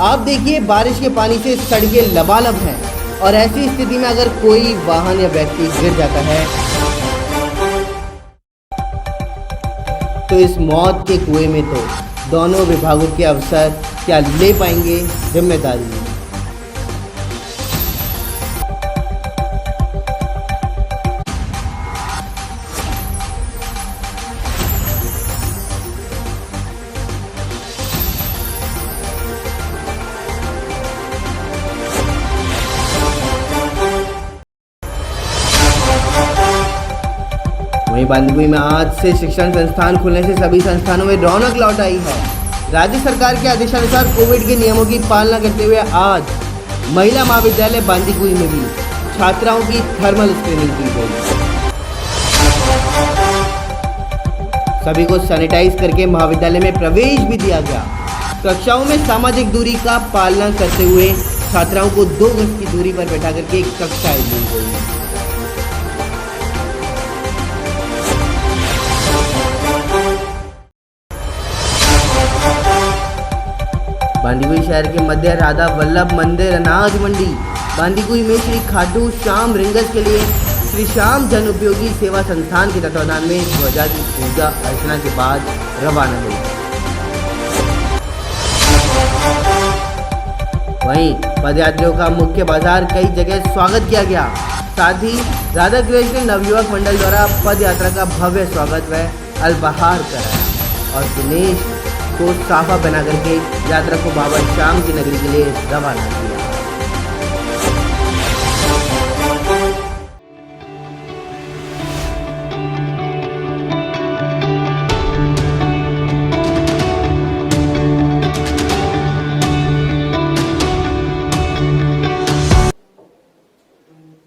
आप देखिए, बारिश के पानी से सड़कें लबालब हैं और ऐसी स्थिति में अगर कोई वाहन या व्यक्ति गिर जाता है तो इस मौत के कुएं में तो दोनों विभागों के अफसर क्या ले पाएंगे जिम्मेदारी? वहीं बांदीकुई में आज से शिक्षण संस्थान खुलने से सभी संस्थानों में रौनक लौट आई है। राज्य सरकार के आदेशानुसार कोविड के नियमों की पालना करते हुए आज महिला महाविद्यालय बांदीकुई में भी छात्राओं की थर्मल स्क्रीनिंग की गई। सभी को सैनिटाइज करके महाविद्यालय में प्रवेश भी दिया गया। कक्षाओं में सामाजिक दूरी का पालना करते हुए छात्राओं को 2 गज की दूरी पर बैठा करके कक्षाएं ली गई। बांदीकुई शहर के मध्य राधा वल्लभ मंदिर अनाज मंडी बांदीकुई में श्री खाटू श्याम रिंगस के लिए श्री श्याम जन उपयोगी सेवा संस्थान के तत्वाधान में ध्वजा की पूजा अर्चना के बाद रवाना हुई। वहीं पदयात्रियों का मुख्य बाजार कई जगह स्वागत किया गया। साथ ही राधा कृष्ण नवयुवक मंडल द्वारा पद यात्रा का भव्य स्वागत व अल्पाहार कराया और दिनेश को साफा बना करके यात्रा को बाबा श्याम की नगरी के लिए रवाना किया।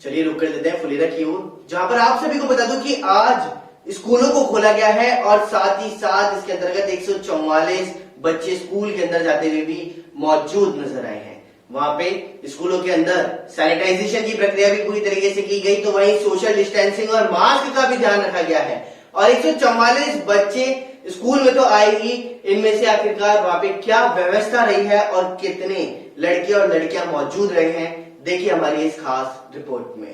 चलिए रुक कर देते हैं फुलेरा की ओर, जहां पर आप सभी को बता दूं कि आज स्कूलों को खोला गया है और साथ ही साथ इसके अंतर्गत 144 बच्चे स्कूल के अंदर जाते हुए भी मौजूद नजर आए हैं। वहां पे स्कूलों के अंदर सैनिटाइजेशन की प्रक्रिया भी पूरी तरीके से की गई, तो वहीं सोशल डिस्टेंसिंग और मास्क का भी ध्यान रखा गया है। और 144 बच्चे स्कूल में तो आए ही, इनमें से आखिरकार वहां पे क्या व्यवस्था रही है और कितने लड़के और लड़कियां मौजूद रहे हैं, देखिए हमारी इस खास रिपोर्ट में।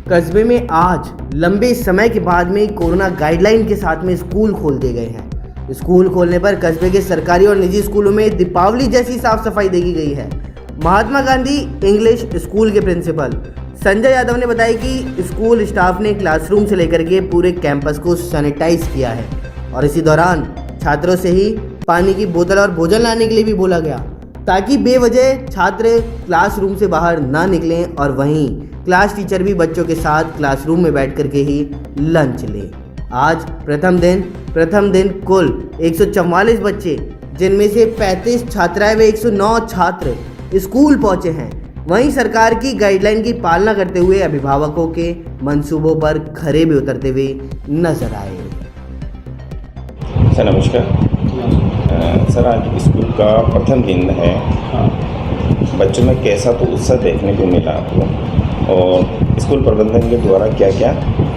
कस्बे में आज लंबे समय के बाद में कोरोना गाइडलाइन के साथ में स्कूल खोल दिए गए हैं। स्कूल खोलने पर कस्बे के सरकारी और निजी स्कूलों में दीपावली जैसी साफ सफाई देखी गई है। महात्मा गांधी इंग्लिश स्कूल के प्रिंसिपल संजय यादव ने बताया कि स्कूल स्टाफ ने क्लासरूम से लेकर के पूरे कैंपस को सैनिटाइज किया है और इसी दौरान छात्रों से ही पानी की बोतल और भोजन लाने के लिए भी बोला गया, ताकि बेवजह छात्र क्लासरूम से बाहर ना निकलें और वहीं क्लास टीचर भी बच्चों के साथ क्लासरूम में बैठ करके ही लंच लें। आज प्रथम दिन कुल 144 बच्चे, जिनमें से 35 छात्राएं व 109 छात्र स्कूल पहुंचे हैं। वहीं सरकार की गाइडलाइन की पालना करते हुए अभिभावकों के मंसूबों पर खरे भी उतरते हुए नजर आए। सर नमस्कार। सर आज स्कूल का प्रथम दिन है, बच्चों में कैसा तो उत्साह देखने को मिला आपको और स्कूल प्रबंधन के द्वारा क्या क्या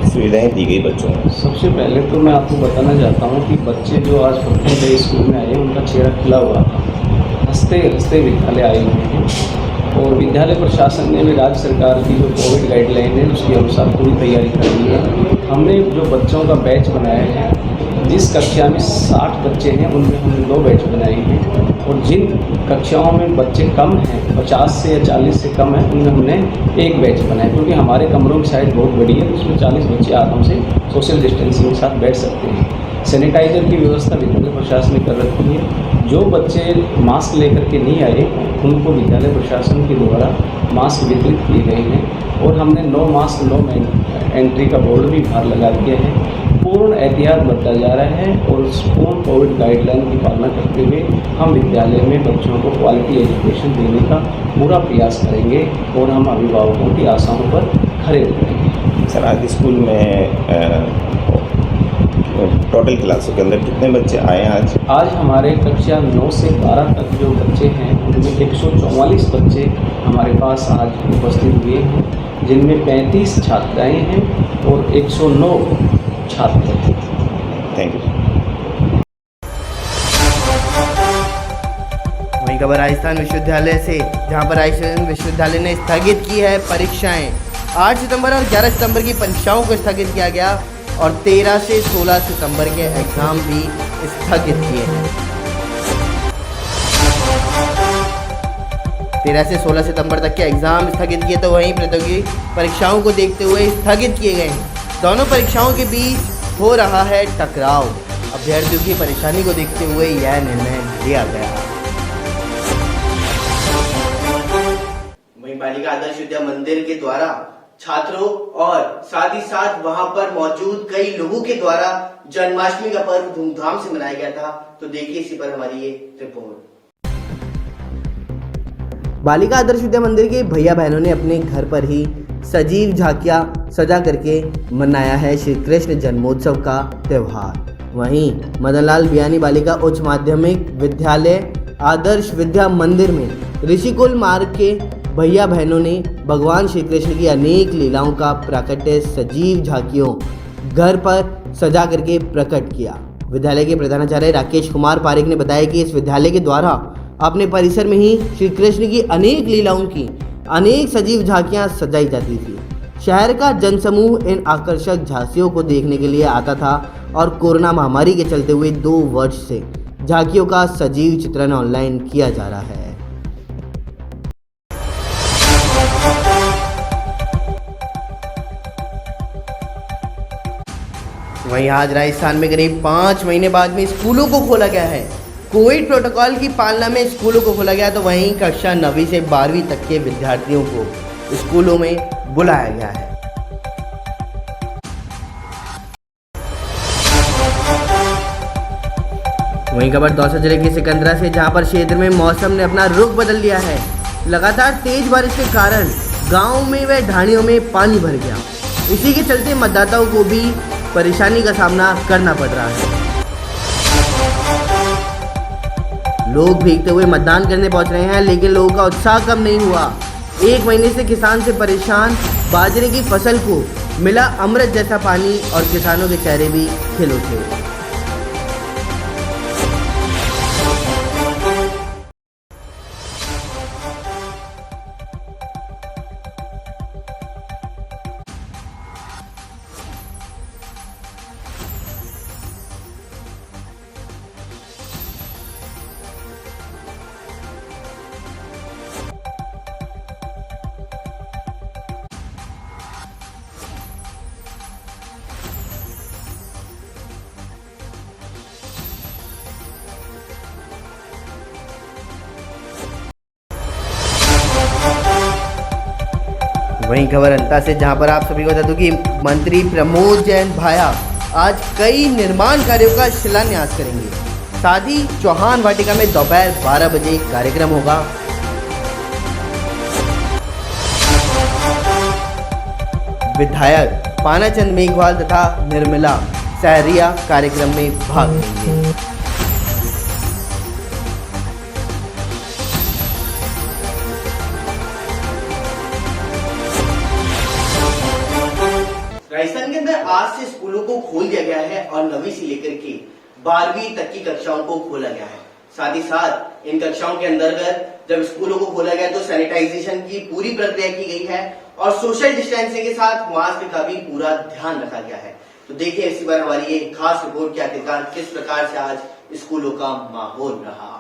सुविधाएं दी गई बच्चों को? सबसे पहले तो मैं आपको बताना चाहता हूं कि बच्चे जो आज प्रथम डे स्कूल में आए उनका चेहरा खिला हुआ था, हंसते हंसते विद्यालय आए हुए हैं और विद्यालय प्रशासन ने भी राज्य सरकार की जो कोविड गाइडलाइन है उसके अनुसार पूरी तैयारी कर ली है। हमने जो बच्चों का बैच बनाया है, जिस कक्षा में 60 बच्चे हैं उनमें हमने 2 बैच बनाए हैं और जिन कक्षाओं में बच्चे कम हैं, 50 से या 40 से कम है, उनमें हमने 1 बैच बनाया, क्योंकि हमारे कमरों की साइज बहुत बड़ी है, उसमें 40 बच्चे आराम से सोशल डिस्टेंसिंग के साथ बैठ सकते हैं। सैनिटाइजर की व्यवस्था विद्यालय प्रशासन ने कर रखी है। जो बच्चे मास्क लेकर के नहीं आए उनको विद्यालय प्रशासन के द्वारा मास्क वितरित किए गए हैं और हमने नो मास्क नो एंट्री का बोर्ड भी बाहर लगा दिया है। पूर्ण एहतियात बरता जा रहा है और पूर्ण कोविड गाइडलाइन की पालना करते हुए हम विद्यालय में बच्चों को क्वालिटी एजुकेशन देने का पूरा प्रयास करेंगे और हम अभिभावकों की आशाओं पर खरे उतरेंगे। सर आज स्कूल में टोटल क्लासों के अंदर कितने बच्चे आए हैं आज हमारे कक्षा 9 से 12 तक जो बच्चे हैं उनमें 144 बच्चे हमारे पास आज उपस्थित हुए हैं, जिनमें 35 छात्राएं हैं और 109 छात्र हैं। Thank you. वहीं खबर राजस्थान विश्वविद्यालय से, जहां पर राजस्थान विश्वविद्यालय ने स्थगित की है परीक्षाएं। 8 सितंबर और 11 सितंबर की परीक्षाओं को स्थगित किया गया और 13 से 16 सितंबर के एग्जाम भी स्थगित किए हैं। 13 से 16 सितंबर तक के एग्जाम स्थगित किए, तो वहीं प्रतियोगी परीक्षाओं को देखते हुए स्थगित किए गए हैं। दोनों परीक्षाओं के बीच हो रहा है टकराव। अभ्यर्थियों की परेशानी को देखते हुए यह निर्णय लिया गया। वहीं बालिका आदर्श विद्या मंदिर के द्वारा छात्रों और साथ ही साथ वहां पर मौजूद कई लोगों के द्वारा जन्माष्टमी का पर्व धूमधाम से मनाया गया था। तो देखिए इसी पर हमारी ये रिपोर्ट। बालिका आदर्श विद्या मंदिर के भैया बहनों ने अपने घर पर ही सजीव झांकियां सजा करके मनाया है श्री कृष्ण जन्मोत्सव का त्यौहार। वहीं मदनलाल बियानी बालिका उच्च माध्यमिक विद्यालय आदर्श विद्या मंदिर में ऋषिकुल मार्ग के भैया बहनों ने भगवान श्री कृष्ण की अनेक लीलाओं का प्राकट्य सजीव झांकियों घर पर सजा करके प्रकट किया। विद्यालय के प्रधानाचार्य राकेश कुमार पारिक ने बताया कि इस विद्यालय के द्वारा अपने परिसर में ही श्री कृष्ण की अनेक लीलाओं की अनेक सजीव झांकियां सजाई जाती थी। शहर का जनसमूह इन आकर्षक झांकियों को देखने के लिए आता था और कोरोना महामारी के चलते हुए 2 वर्ष से झांकियों का सजीव चित्रण ऑनलाइन किया जा रहा है। वहीं आज राजस्थान में करीब 5 महीने बाद में स्कूलों को खोला गया है। कोविड प्रोटोकॉल की पालना में स्कूलों को खोला गया, तो वहीं कक्षा 9वीं से 12वीं तक के विद्यार्थियों को स्कूलों में बुलाया गया है। वहीं खबर दौसा जिले के सिकंदरा से, जहां पर क्षेत्र में मौसम ने अपना रुख बदल लिया है। लगातार तेज बारिश के कारण गांव में व ढाणियों में पानी भर गया। इसी के चलते मतदाताओं को भी परेशानी का सामना करना पड़ रहा है। लोग भीगते हुए मतदान करने पहुंच रहे हैं, लेकिन लोगों का उत्साह कम नहीं हुआ। 1 महीने से किसान से परेशान, बाजरे की फसल को मिला अमृत जैसा पानी और किसानों के चेहरे भी खिल उठे। वहीं खबर अंता से, जहां पर आप सभी को बता दूं कि मंत्री प्रमोद जैन भाया आज कई निर्माण कार्यों का शिलान्यास करेंगे। साथ ही चौहान वाटिका में दोपहर 12 बजे कार्यक्रम होगा। विधायक पानाचंद मेघवाल तथा निर्मला सहरिया कार्यक्रम में भाग लेंगे। राजस्थान के अंदर आज से स्कूलों को खोल दिया गया है और 9वीं से लेकर के 12वीं तक की कक्षाओं को खोला गया है। साथ ही साथ इन कक्षाओं के अंतर्गत जब स्कूलों को खोला गया तो सैनिटाइजेशन की पूरी प्रक्रिया की गई है और सोशल डिस्टेंसिंग के साथ मास्क का भी पूरा ध्यान रखा गया है। तो देखिए इसी बार हमारी ये खास रिपोर्ट के आखिरकार किस प्रकार से आज स्कूलों का माहौल रहा।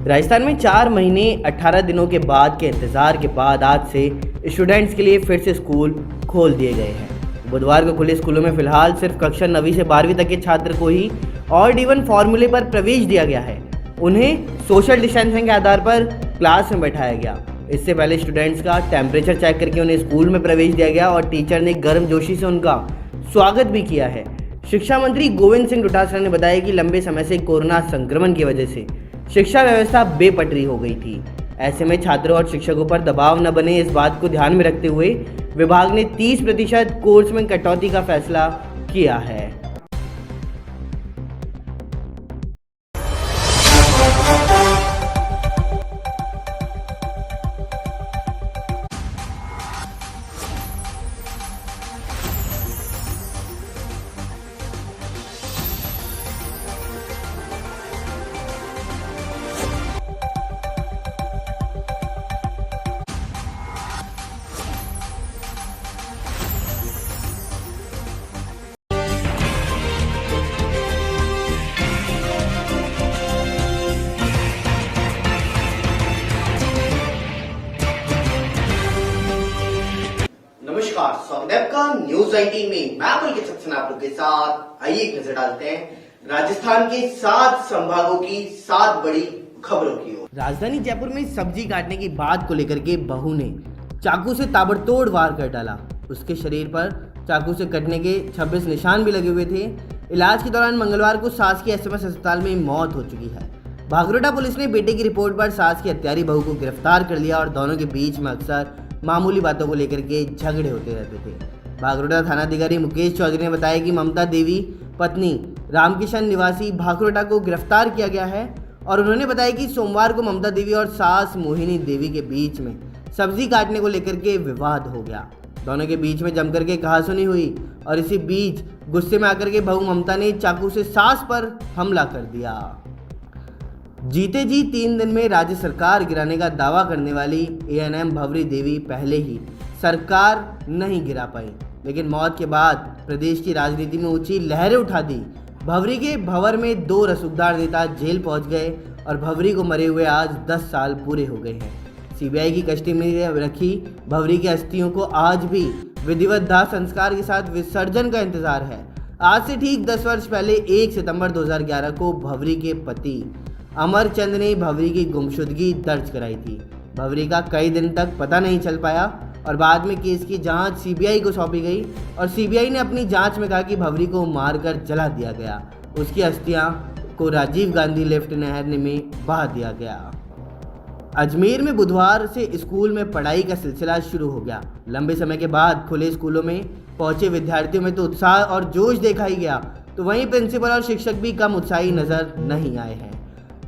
राजस्थान में 4 महीने 18 दिनों के बाद के इंतजार के बाद आज से स्टूडेंट्स के लिए फिर से स्कूल खोल दिए गए हैं। बुधवार को खुले स्कूलों में फिलहाल सिर्फ कक्षा 9वीं से 12वीं तक के छात्र को ही ऑड इवन फॉर्मूले पर प्रवेश दिया गया है। उन्हें सोशल डिस्टेंसिंग के आधार पर क्लास में बैठाया गया। इससे पहले स्टूडेंट्स का टेम्परेचर चेक करके उन्हें स्कूल में प्रवेश दिया गया और टीचर ने गर्मजोशी से उनका स्वागत भी किया है। शिक्षा मंत्री गोविंद सिंह डोटासरा ने बताया कि लंबे समय से कोरोना संक्रमण की वजह से शिक्षा व्यवस्था बेपटरी हो गई थी। ऐसे में छात्रों और शिक्षकों पर दबाव न बने, इस बात को ध्यान में रखते हुए विभाग ने 30% कोर्स में कटौती का फैसला किया है। न्यूज 18 में मैं पुलकित सक्सेना आप लोग के साथ आइए एक नजर डालते हैं राजस्थान के 7 संभागों की 7 बड़ी खबरों की ओर। राजधानी जयपुर में सब्जी काटने की बात को लेकर के बहू ने चाकू से ताबड़तोड़ वार कर डाला। उसके शरीर पर चाकू से कटने के 26 निशान भी लगे हुए थे। इलाज के दौरान मंगलवार को सास की एसएमएस अस्पताल में मौत हो चुकी है। भागरोटा पुलिस ने बेटे की रिपोर्ट पर सास की हत्यारी बहू को गिरफ्तार कर लिया और दोनों के बीच में अक्सर मामूली बातों को लेकर के झगड़े होते रहते थे। भागरोटा थानाधिकारी मुकेश चौधरी ने बताया कि ममता देवी पत्नी रामकिशन निवासी भागरोटा को गिरफ्तार किया गया है और उन्होंने बताया कि सोमवार को ममता देवी और सास मोहिनी देवी के बीच में सब्जी काटने को लेकर के विवाद हो गया। दोनों के बीच में जमकर के कहासुनी हुई और इसी बीच गुस्से में आकर के बहू ममता ने चाकू से सास पर हमला कर दिया। जीते जी 3 दिन में राज्य सरकार गिराने का दावा करने वाली एएनएम भंवरी देवी पहले ही सरकार नहीं गिरा पाई, लेकिन मौत के बाद प्रदेश की राजनीति में ऊंची लहरें उठा दी। भंवरी के भंवर में 2 रसूखदार नेता जेल पहुंच गए और भंवरी को मरे हुए आज 10 साल पूरे हो गए हैं। सीबीआई की कस्टडी में रखी भंवरी की अस्थियों को आज भी विधिवत दाह संस्कार के साथ विसर्जन का इंतजार है। आज से ठीक 10 वर्ष पहले 1 सितंबर 2011 को भंवरी के पति अमरचंद ने भंवरी की गुमशुदगी दर्ज कराई थी। भंवरी का कई दिन तक पता नहीं चल पाया और बाद में केस की जांच सीबीआई को सौंपी गई और सीबीआई ने अपनी जांच में कहा कि भंवरी को मारकर जला दिया गया। उसकी अस्थियां को राजीव गांधी लिफ्ट नहर में बहा दिया गया। अजमेर में बुधवार से स्कूल में पढ़ाई का सिलसिला शुरू हो गया। लंबे समय के बाद खुले स्कूलों में पहुंचे विद्यार्थियों में तो उत्साह और जोश देखा ही गया, तो वहीं प्रिंसिपल और शिक्षक भी कम उत्साही नजर नहीं आए हैं।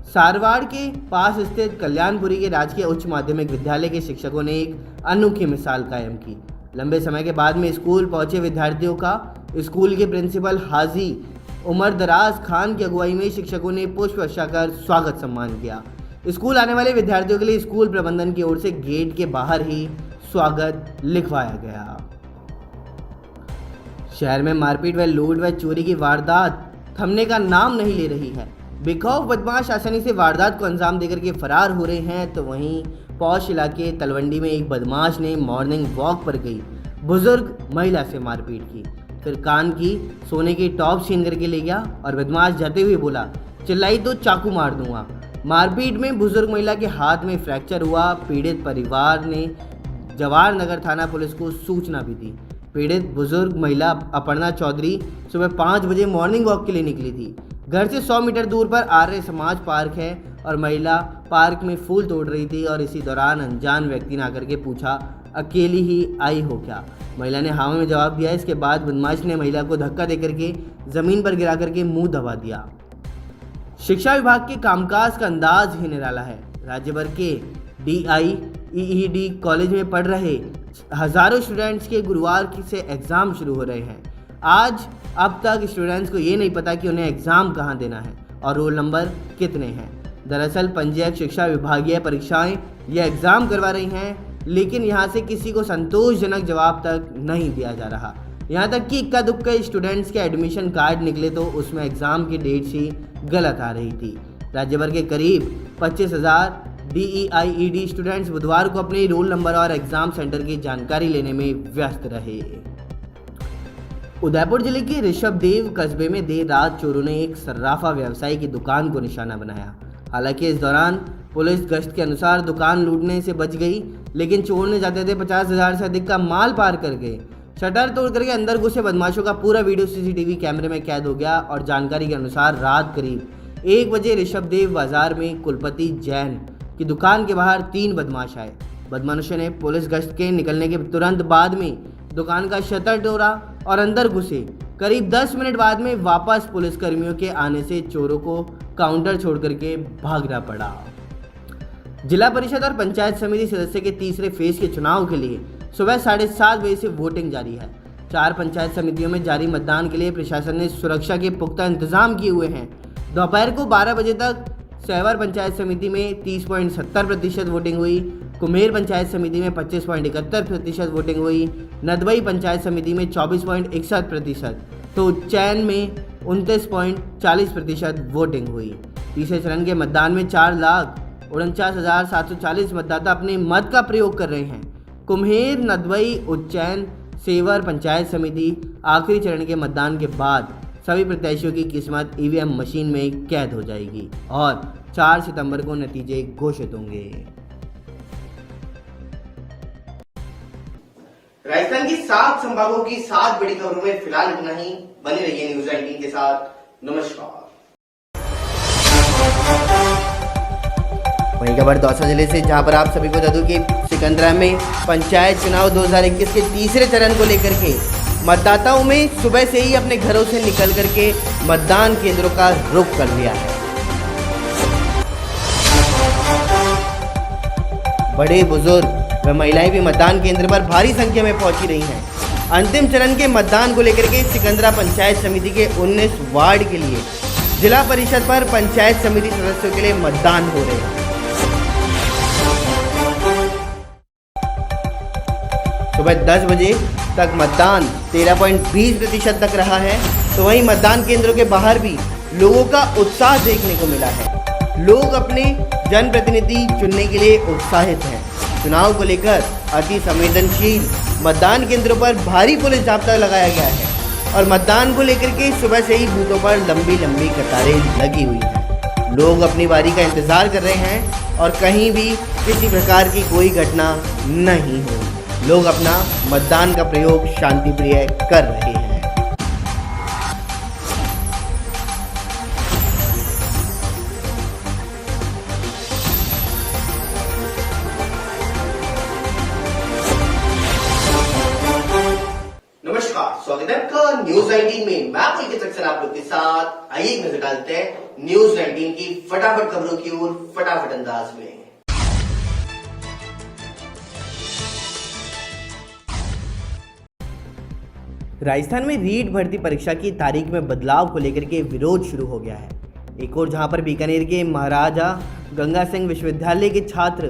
सारवाड़ के पास स्थित कल्याणपुरी के राजकीय उच्च माध्यमिक विद्यालय के शिक्षकों ने एक अनोखी मिसाल कायम की। लंबे समय के बाद में स्कूल पहुंचे विद्यार्थियों का स्कूल के प्रिंसिपल हाजी उमर दराज खान की अगुवाई में शिक्षकों ने पुष्प वर्षा कर स्वागत सम्मान किया। स्कूल आने वाले विद्यार्थियों के लिए स्कूल प्रबंधन की ओर से गेट के बाहर ही स्वागत लिखवाया गया। शहर में मारपीट व लूट व चोरी की वारदात थमने का नाम नहीं ले रही है। बेखौफ बदमाश आसानी से वारदात को अंजाम देकर के फरार हो रहे हैं, तो वहीं पौष इलाके तलवंडी में एक बदमाश ने मॉर्निंग वॉक पर गई बुजुर्ग महिला से मारपीट की, फिर कान की सोने की टॉप छीन करके ले गया और बदमाश जाते हुए बोला, चिल्लाई तो चाकू मार दूंगा। मारपीट में बुजुर्ग महिला के हाथ में फ्रैक्चर हुआ। पीड़ित परिवार ने जवाहर नगर थाना पुलिस को सूचना भी दी। पीड़ित बुजुर्ग महिला अपर्णा चौधरी सुबह 5 बजे मॉर्निंग वॉक के लिए निकली थी। घर से 100 मीटर दूर पर आर्य समाज पार्क है और महिला पार्क में फूल तोड़ रही थी और इसी दौरान अनजान व्यक्ति ने आकर के पूछा, अकेली ही आई हो क्या? महिला ने हाँ में जवाब दिया। इसके बाद बदमाश ने महिला को धक्का देकर के जमीन पर गिरा करके मुंह दबा दिया। शिक्षा विभाग के कामकाज का अंदाज ही निराला है। राज्य भर के DIEED कॉलेज में पढ़ रहे हजारों स्टूडेंट्स के गुरुवार से एग्जाम शुरू हो रहे हैं। आज अब तक स्टूडेंट्स को ये नहीं पता कि उन्हें एग्जाम कहाँ देना है और रोल नंबर कितने हैं। दरअसल पंजीयक शिक्षा विभागीय परीक्षाएं ये एग्जाम करवा रही हैं, लेकिन यहाँ से किसी को संतोषजनक जवाब तक नहीं दिया जा रहा। यहाँ तक कि इक्का दुक्का स्टूडेंट्स के एडमिशन कार्ड निकले तो उसमें एग्जाम की डेट्स ही गलत आ रही थी। राज्य भर के करीब 25,000 DIEED स्टूडेंट्स बुधवार को अपने रोल नंबर और एग्जाम सेंटर की जानकारी लेने में व्यस्त रहे। उदयपुर जिले के ऋषभदेव कस्बे में देर रात चोरों ने एक सर्राफा व्यवसायी की दुकान को निशाना बनाया। हालांकि इस दौरान पुलिस गश्त के अनुसार दुकान लूटने से बच गई, लेकिन चोर ने जाते थे 50,000 से अधिक का माल पार कर गए। शटर तोड़ करके अंदर घुसे बदमाशों का पूरा वीडियो CCTV कैमरे में कैद हो गया और जानकारी के अनुसार रात करीब 1 बजे ऋषभदेव बाजार में कुलपति जैन की दुकान के बाहर 3 बदमाश आए। बदमाशों ने पुलिस गश्त के निकलने के तुरंत बाद में दुकान का शटर तोड़ा और अंदर घुसे। करीब 10 मिनट बाद में वापस पुलिसकर्मियों के आने से चोरों को काउंटर छोड़ करके भागना पड़ा। जिला परिषद और पंचायत समिति सदस्य के तीसरे फेज के चुनाव के लिए सुबह 7:30 बजे से वोटिंग जारी है। 4 पंचायत समितियों में जारी मतदान के लिए प्रशासन ने सुरक्षा के पुख्ता इंतजाम किए हुए हैं। दोपहर को 12 बजे तक सैवर पंचायत समिति में 30.70% वोटिंग हुई। कुम्हेर पंचायत समिति में 25.71% वोटिंग हुई। नदबई पंचायत समिति में 24.61%, तो उज्जैन में 29.40% वोटिंग हुई। तीसरे चरण के मतदान में 4,49,740 मतदाता अपने मत का प्रयोग कर रहे हैं। कुम्हेर, नदबई, उज्जैन, सेवर पंचायत समिति आखिरी चरण के मतदान के बाद सभी प्रत्याशियों की किस्मत ईवीएम मशीन में कैद हो जाएगी और 4 सितंबर को नतीजे घोषित होंगे। राजस्थान की 7 संभागों की 7 बड़ी खबरों में फिलहाल इतना ही। बने रहिए न्यूज़ 19 के साथ। नमस्कार। वहीं खबर दौसा जिले से, जहां पर आप सभी को बता दूं कि सिकंदरा में पंचायत चुनाव 2021 के तीसरे चरण को लेकर के मतदाताओं में सुबह से ही अपने घरों से निकल करके मतदान केंद्रों का रुख कर लिया है। बड़े बुजुर्ग व महिलाएं भी मतदान केंद्र पर भारी संख्या में पहुंची रही हैं। अंतिम चरण के मतदान को लेकर के सिकंदरा पंचायत समिति के 19 वार्ड के लिए जिला परिषद पर पंचायत समिति सदस्यों के लिए मतदान हो रहे हैं। सुबह 10 बजे तक मतदान 13.20% तक रहा है। तो वहीं मतदान केंद्रों के बाहर भी लोगों का उत्साह देखने को मिला है। लोग अपने जनप्रतिनिधि चुनने के लिए उत्साहित हैं। चुनाव को लेकर अति संवेदनशील मतदान केंद्रों पर भारी पुलिस जाब्ता लगाया गया है और मतदान को लेकर के सुबह से ही बूथों पर लंबी लंबी कतारें लगी हुई हैं। लोग अपनी बारी का इंतजार कर रहे हैं और कहीं भी किसी प्रकार की कोई घटना नहीं हो। लोग अपना मतदान का प्रयोग शांतिप्रिय कर रहे हैं। नमस्कार, स्वागत है आपका न्यूज़ 19 में। मैं पुलकित सक्सेना आप लोग के साथ। आइए एक नजर डालते हैं न्यूज़ 19 की फटाफट खबरों की ओर फटाफट अंदाज में। राजस्थान में रीट भर्ती परीक्षा की तारीख में बदलाव को लेकर के विरोध शुरू हो गया है। एक और जहां पर बीकानेर के महाराजा गंगा सिंह विश्वविद्यालय के छात्र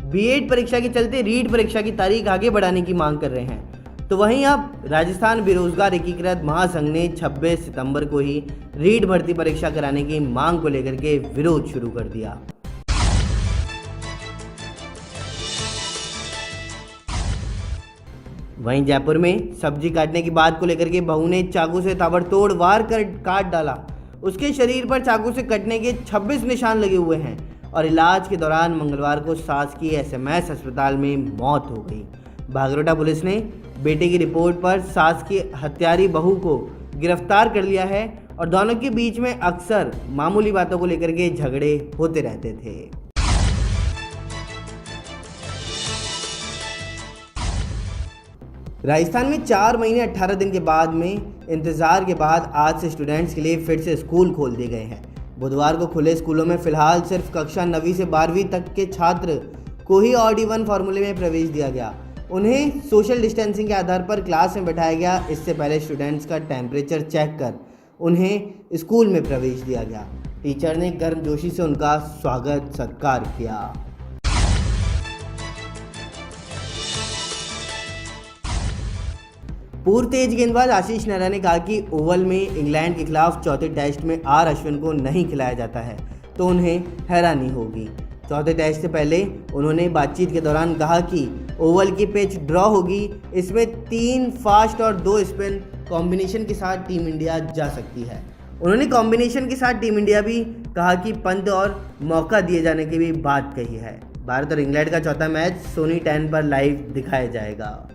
बीएड परीक्षा के चलते रीट परीक्षा की तारीख आगे बढ़ाने की मांग कर रहे हैं, तो वहीं अब राजस्थान बेरोजगार एकीकृत महासंघ ने 26 सितंबर को ही रीट भर्ती परीक्षा कराने की मांग को लेकर के विरोध शुरू कर दिया। वहीं जयपुर में सब्जी काटने की बात को लेकर के बहू ने चाकू से ताबड़तोड़ वार कर काट डाला। उसके शरीर पर चाकू से कटने के 26 निशान लगे हुए हैं और इलाज के दौरान मंगलवार को शासकीय एसएमएस अस्पताल में मौत हो गई। भागरोटा पुलिस ने बेटे की रिपोर्ट पर शासकीय हत्यारी बहू को गिरफ्तार कर लिया है और दोनों के बीच में अक्सर मामूली बातों को लेकर के झगड़े होते रहते थे। राजस्थान में 4 महीने 18 दिन के बाद में इंतजार के बाद आज से स्टूडेंट्स के लिए फिर से स्कूल खोल दिए गए हैं। बुधवार को खुले स्कूलों में फिलहाल सिर्फ कक्षा 9वीं से 12वीं तक के छात्र को ही ऑड इवन फॉर्मूले में प्रवेश दिया गया। उन्हें सोशल डिस्टेंसिंग के आधार पर क्लास में बैठाया गया। इससे पहले स्टूडेंट्स का टेम्परेचर चेक कर उन्हें स्कूल में प्रवेश दिया गया। टीचर ने गर्मजोशी से उनका स्वागत सत्कार किया। पूर्व तेज गेंदबाज आशीष नेहरा ने कहा कि ओवल में इंग्लैंड के खिलाफ चौथे टेस्ट में आर अश्विन को नहीं खिलाया जाता है तो उन्हें हैरानी होगी। चौथे टेस्ट से पहले उन्होंने बातचीत के दौरान कहा कि ओवल की पिच ड्रॉ होगी। इसमें 3 फास्ट और 2 स्पिन कॉम्बिनेशन के साथ टीम इंडिया जा सकती है। उन्होंने कॉम्बिनेशन के साथ टीम इंडिया भी कहा कि पंत और मौका दिए जाने की भी बात कही है। भारत और इंग्लैंड का चौथा मैच सोनी 10 पर लाइव दिखाया जाएगा।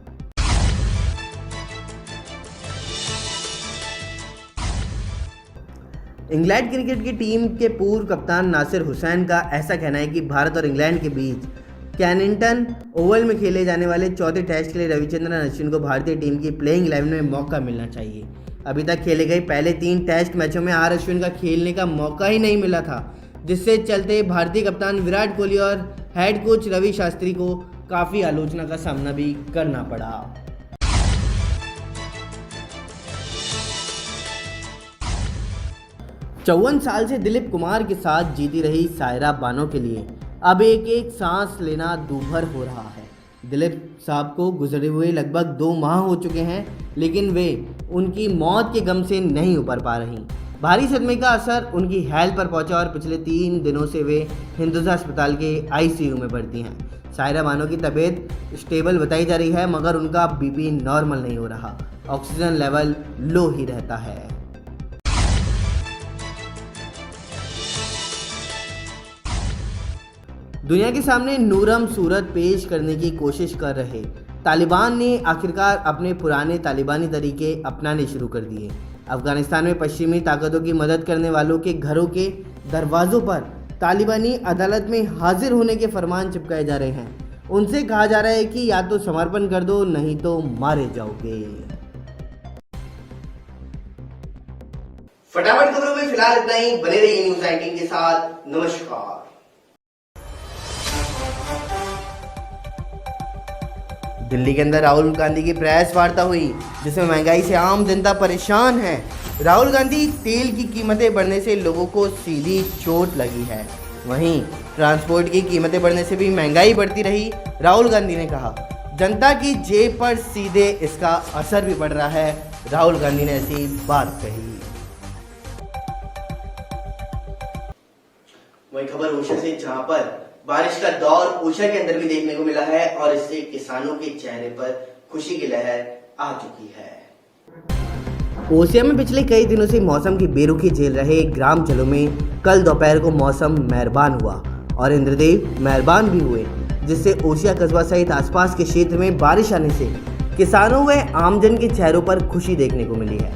इंग्लैंड क्रिकेट की टीम के पूर्व कप्तान नासिर हुसैन का ऐसा कहना है कि भारत और इंग्लैंड के बीच कैनिंगटन ओवल में खेले जाने वाले चौथे टेस्ट के लिए रविचंद्रन अश्विन को भारतीय टीम की प्लेइंग 11 में मौका मिलना चाहिए। अभी तक खेले गए पहले 3 टेस्ट मैचों में आर अश्विन का खेलने का मौका ही नहीं मिला था, जिससे चलते भारतीय कप्तान विराट कोहली और हेड कोच रवि शास्त्री को काफ़ी आलोचना का सामना भी करना पड़ा। 54 साल से दिलीप कुमार के साथ जीती रही सायरा बानो के लिए अब एक सांस लेना दूभर हो रहा है। दिलीप साहब को गुजरे हुए लगभग 2 माह हो चुके हैं, लेकिन वे उनकी मौत के गम से नहीं उबर पा रही। भारी सदमे का असर उनकी हेल्थ पर पहुंचा और पिछले 3 दिनों से वे हिंदुजा अस्पताल के आईसीयू में भर्ती हैं। सायरा बानो की तबीयत स्टेबल बताई जा रही है, मगर उनका बीपी नॉर्मल नहीं हो रहा, ऑक्सीजन लेवल लो ही रहता है। दुनिया के सामने नूरम सूरत पेश करने की कोशिश कर रहे तालिबान ने आखिरकार अपने पुराने तालिबानी तरीके अपनाने शुरू कर दिए। अफगानिस्तान में पश्चिमी ताकतों की मदद करने वालों के घरों के दरवाजों पर तालिबानी अदालत में हाजिर होने के फरमान चिपकाए जा रहे हैं। उनसे कहा जा रहा है कि या तो समर्पण कर दो, नहीं तो मारे जाओगे। फटाफट खबरों में फिलहाल इतना ही। बने रहिए न्यूज़ 19 के साथ। नमस्कार। दिल्ली के अंदर राहुल गांधी की प्रेस वार्ता हुई, जिसमें महंगाई से आम जनता परेशान है। राहुल गांधी तेल की कीमतें बढ़ने से लोगों को सीधी चोट लगी है, वहीं ट्रांसपोर्ट की कीमतें बढ़ने से भी महंगाई बढ़ती रही। राहुल गांधी ने कहा जनता की जेब पर सीधे इसका असर भी पड़ रहा है। राहुल गांधी ने ऐसी बात कही। वही खबर ओशा से, जहां पर बारिश का दौर ओशा के अंदर भी देखने को मिला है और इससे किसानों के चेहरे पर खुशी की लहर आ चुकी है। ओसिया में पिछले कई दिनों से मौसम की बेरुखी झेल रहे ग्रामजनों में कल दोपहर को मौसम मेहरबान हुआ और इंद्रदेव मेहरबान भी हुए, जिससे ओसिया कस्बा सहित आसपास के क्षेत्र में बारिश आने से किसानों व आमजन के चेहरों पर खुशी देखने को मिली है।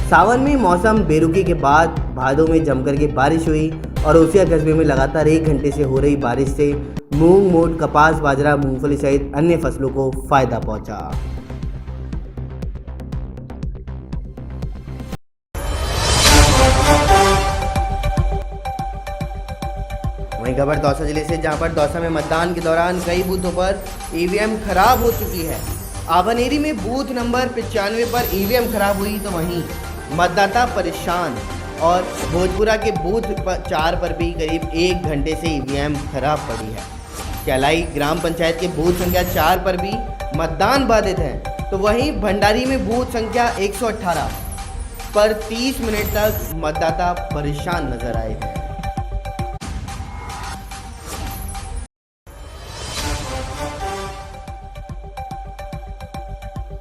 सावन में मौसम बेरुखी के बाद भादों में जमकर के बारिश हुई और ओसिया कस्बे में लगातार 1 घंटे से हो रही बारिश से मूंग, मोट, कपास, बाजरा, मूंगफली सहित अन्य फसलों को फायदा पहुंचा। वहीं खबर दौसा जिले से, जहां पर दौसा में मतदान के दौरान कई बूथों पर ईवीएम खराब हो चुकी है। आबनेरी में बूथ नंबर 95 पर ईवीएम खराब हुई तो वहीं मतदाता परेशान, और भोजपुरा के बूथ 4 पर भी करीब 1 घंटे से ईवीएम खराब पड़ी है। कैलाई ग्राम पंचायत के बूथ संख्या 4 पर भी मतदान बाधित है, तो वहीं भंडारी में बूथ संख्या 118 पर 30 मिनट तक मतदाता परेशान नजर आए हैं।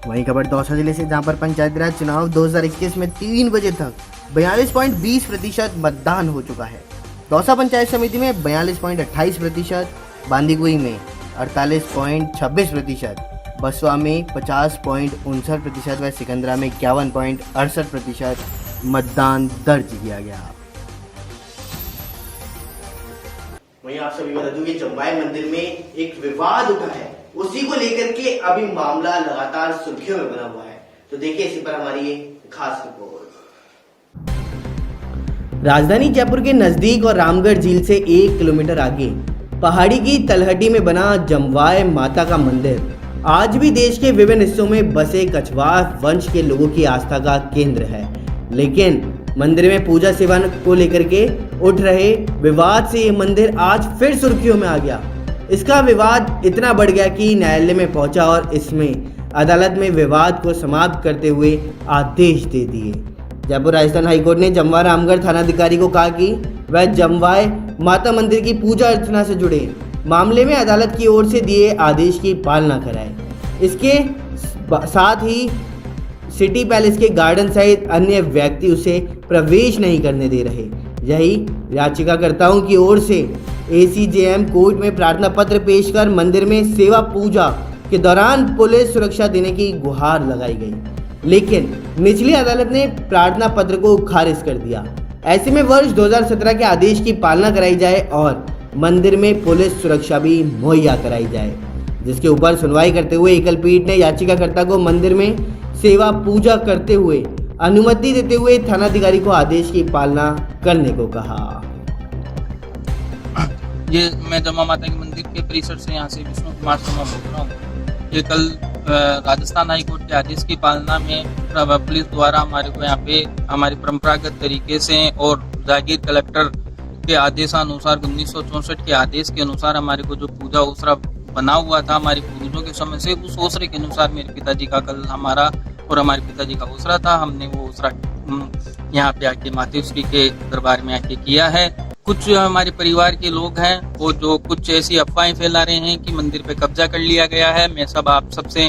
वहीं खबर दौसा जिले से, जहां पर पंचायती राज चुनाव 2021 में 3 बजे तक 42.20% मतदान हो चुका है। दौसा पंचायत समिति में 42.28%, बांदीकुई में 48.26%, बसवा में 50.59% व सिकंदरा में 51.68% मतदान दर्ज किया गया। वहीं आप सभी बता दूं कि जम्बाई मंदिर में एक विवाद उठा है, उसी को लेकर के अभी मामला लगातार सुर्खियों में बना हुआ है। तो देखिए इसी पर हमारी ये खास रिपोर्ट। राजधानी जयपुर के नजदीक और रामगढ़ झील से 1 किलोमीटर आगे पहाड़ी की तलहटी में बना जमवाय माता का मंदिर आज भी देश के विभिन्न हिस्सों में बसे कछवार वंश के लोगों की आस्था का केंद्र है। लेकिन मंदिर में पूजा सेवा को लेकर के उठ रहे विवाद से ये मंदिर आज फिर सुर्खियों में आ गया। इसका विवाद इतना बढ़ गया कि न्यायालय में पहुंचा और इसमें अदालत में विवाद को समाप्त करते हुए आदेश दे दिए। जयपुर राजस्थान हाईकोर्ट ने जमवा रामगढ़ थानाधिकारी को कहा कि वह जमवाय माता मंदिर की पूजा अर्चना से जुड़े मामले में अदालत की ओर से दिए आदेश की पालना कराए। इसके साथ ही सिटी पैलेस के गार्डन सहित अन्य व्यक्ति उसे प्रवेश नहीं करने दे रहे। यही याचिकाकर्ताओं की ओर से ACJM कोर्ट में प्रार्थना पत्र पेश कर मंदिर में सेवा पूजा के दौरान पुलिस सुरक्षा देने की गुहार लगाई गई, लेकिन निचली अदालत ने प्रार्थना पत्र को खारिज कर दिया। ऐसे में वर्ष 2017 के आदेश की पालना कराई जाए और मंदिर में पुलिस सुरक्षा भी मुहैया कराई जाए, जिसके ऊपर सुनवाई करते हुए एकल पीठ ने याचिकाकर्ता को मंदिर में सेवा पूजा करते हुए अनुमति देते हुए थानाधिकारी को आदेश की पालना करने को कहा। ये मैं जमा माता के मंदिर के परिसर से यहाँ से विष्णु कुमार शर्मा बोल रहा हूँ। ये कल राजस्थान हाईकोर्ट के आदेश की पालना में पुलिस द्वारा हमारे को यहाँ पे हमारी परंपरागत तरीके से और जागीर कलेक्टर के आदेशानुसार 1964 के आदेश के अनुसार हमारे को जो पूजा ओसरा बना हुआ था हमारे पूर्वजों के समय से, उस ओसरे के अनुसार मेरे पिताजी का कल हमारा और हमारे पिताजी का ओसरा था। हमने वो ओसरा यहाँ पे आके मातेश्वरी के दरबार में आके किया है कुछ हमारे परिवार के लोग हैं वो जो कुछ ऐसी अफवाहें फैला रहे हैं कि मंदिर पे कब्जा कर लिया गया है। मैं आप सबसे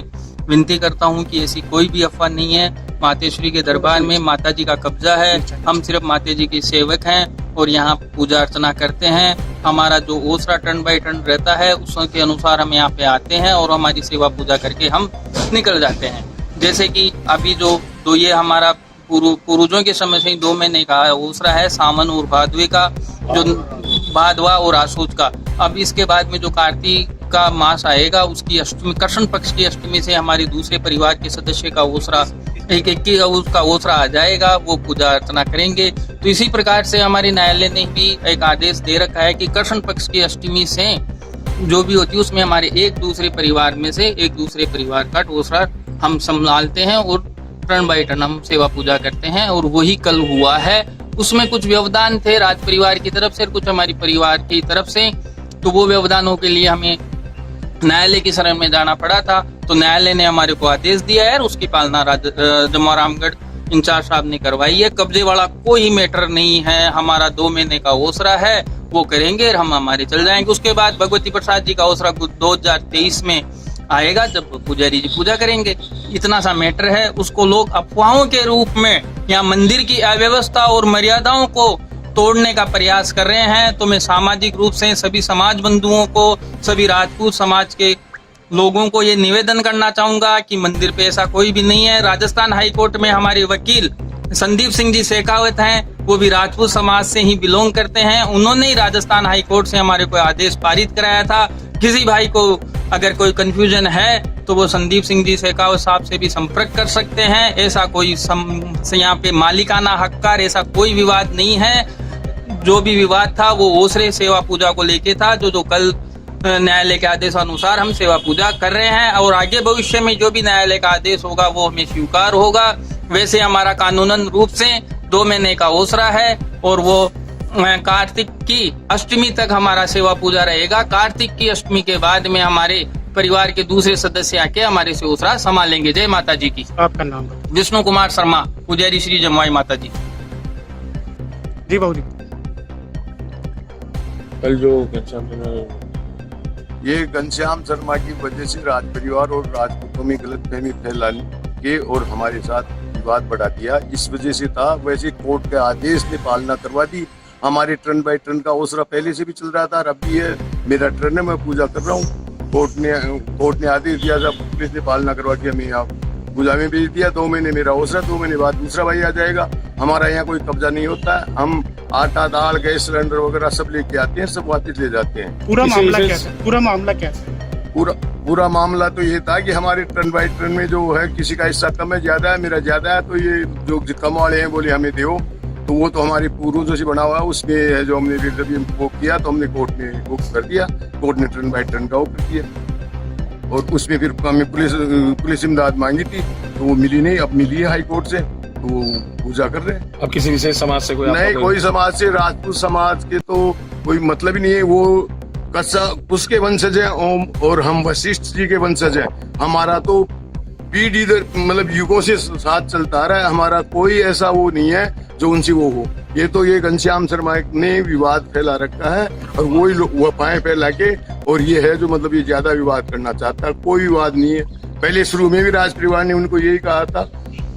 विनती करता हूं कि ऐसी कोई भी अफवाह नहीं है। मातेश्वरी के दरबार में माता जी का कब्जा है। हम सिर्फ माता जी के सेवक हैं और यहाँ पूजा अर्चना करते हैं। हमारा जो ओसरा टर्न बाय टर्न रहता है उसके अनुसार हम यहाँ पे आते हैं और हमारी सेवा पूजा करके हम निकल जाते हैं। जैसे कि अभी जो ये हमारा पूर्वजों के समय से ही 2 महीने का ओसरा है, सावन और भादवे का, जो भादवा और आसूद का। अब इसके बाद में जो कार्तिक का मास आएगा उसकी अष्टमी, कृष्ण पक्ष की अष्टमी से हमारे दूसरे परिवार के सदस्य का ओसरा उसका ओसरा आ जाएगा, वो पूजा अर्चना करेंगे। तो इसी प्रकार से हमारे न्यायालय ने भी एक आदेश दे रखा है कि कृष्ण पक्ष की अष्टमी से जो भी होती है उसमें हमारे एक दूसरे परिवार में से एक दूसरे परिवार का ओसरा हम संभालते हैं और टर्न बाय टर्न हम सेवा पूजा करते हैं। और वही कल हुआ है। उसमें कुछ व्यवधान थे राज परिवार की तरफ से और कुछ हमारी परिवार की तरफ से, तो वो व्यवधानों के लिए हमें न्यायालय की शरण में जाना पड़ा था। तो न्यायालय ने हमारे को आदेश दिया है और उसकी पालना जमवारामगढ़ इंचार्ज साहब ने करवाई है। कब्जे वाला कोई मैटर नहीं है। हमारा 2 महीने का ओसरा है, वो करेंगे और हम हमारे चल जाएंगे। उसके बाद भगवती प्रसाद जी का ओसरा 2023 में आएगा जब पुजारी जी पूजा करेंगे। इतना सा मैटर है। उसको लोग अफवाहों के रूप में या मंदिर की अव्यवस्था और मर्यादाओं को तोड़ने का प्रयास कर रहे हैं। तो मैं सामाजिक रूप से सभी समाज बंधुओं को, सभी राजपूत समाज के लोगों को ये निवेदन करना चाहूंगा कि मंदिर पे ऐसा कोई भी नहीं है। राजस्थान हाई कोर्ट में हमारे वकील संदीप सिंह जी शेखावत हैं, वो भी राजपूत समाज से ही बिलोंग करते हैं। उन्होंने ही राजस्थान हाई कोर्ट से हमारे को आदेश पारित कराया था। किसी भाई को अगर कोई कंफ्यूजन है तो वो संदीप सिंह जी शेखावत साहब से भी संपर्क कर सकते हैं। ऐसा कोई यहाँ पे मालिकाना हकदार ऐसा कोई विवाद नहीं है। जो भी विवाद था वो ओसरे सेवा पूजा को लेके था, जो कल न्यायालय के आदेश अनुसार हम सेवा पूजा कर रहे हैं। और आगे भविष्य में जो भी न्यायालय का आदेश होगा वो हमें स्वीकार होगा। वैसे हमारा कानूनन रूप से 2 महीने का ओसरा है और वो कार्तिक की अष्टमी तक हमारा सेवा पूजा रहेगा। कार्तिक की अष्टमी के बाद में हमारे परिवार के दूसरे सदस्य आके हमारे से ओसरा संभालेंगे। जय माता जी की। आपका नाम? विष्णु कुमार शर्मा, पुजारी श्री जमवाई माता जी। जी बाबू जी, कल जो ये घनश्याम शर्मा की वजह से राज परिवार और राजपूतों में गलतफहमी फैलाने के और हमारे साथ विवाद बढ़ा दिया, इस वजह से था। वैसे कोर्ट के आदेश ने पालना करवा दी। हमारे टर्न बाय टर्न का ओसरा पहले से भी चल रहा था, अब भी है, मेरा टर्न है, मैं पूजा कर रहा हूँ। कोर्ट ने आदेश दिया था, पुलिस ने पालना करवा के हमें यहाँ पूजा में भेज दिया। 2 महीने मेरा ओसरा, 2 महीने बाद दूसरा भाई आ जाएगा। हमारा यहाँ कोई कब्जा नहीं होता है। हम आटा, दाल, गैस सिलेंडर वगैरह सब लेके आते हैं, सब वापस ले जाते हैं। पूरा मामला कैसे? पूरा मामला तो ये था कि हमारे टर्न बाय टर्न में जो है किसी का हिस्सा कम है, ज्यादा है, मेरा ज्यादा है, तो ये जो कम वाले हैं बोले हमें दो। तो वो तो हमारे पूर्वजों से बना हुआ है, उसमें जो हमने वो किया तो हमने कोर्ट में बुक कर दिया। कोर्ट ने टर्न बाय टर्न का वो कर दिया और उसमें फिर हमें पुलिस इमदाद मांगी थी तो वो मिली नहीं। अब मिली है हाई कोर्ट से, तो वो पूजा कर रहे हैं। अब किसी विशेष समाज से कोई नहीं, कोई समाज से, राजपूत समाज के तो कोई मतलब ही नहीं है। वो उसके वंशज है और हम वशिष्ठ जी के वंशज है। हमारा तो पीढ़ी मतलब युगों से साथ चलता आ रहा है। हमारा कोई ऐसा वो नहीं है जो उनसे वो हो। ये तो ये घनश्याम शर्मा ने विवाद फैला रखा है और वही वो अफवाहें फैला के, और ये है जो मतलब ये ज्यादा विवाद करना चाहता है। कोई विवाद नहीं है। पहले शुरू में भी राज परिवार ने उनको यही कहा था,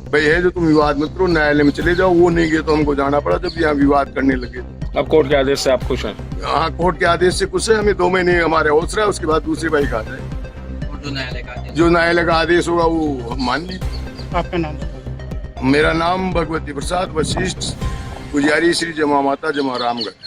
भाई है जो तुम विवाद मत करो, न्यायालय में चले जाओ। वो नहीं गए तो हमको जाना पड़ा जब यहाँ विवाद करने लगे। अब कोर्ट के आदेश से आप खुश हैं? हाँ, कोर्ट के आदेश से खुश है। हमें 2 महीने हमारे ओसरा है, उसके बाद दूसरे भाई का आ जाए। जो न्यायालय का आदेश होगा वो हम मान लीजिए। आपका नाम? मेरा नाम भगवती प्रसाद वशिष्ठ, पुजारी श्री जमा माता जमा रामगढ़।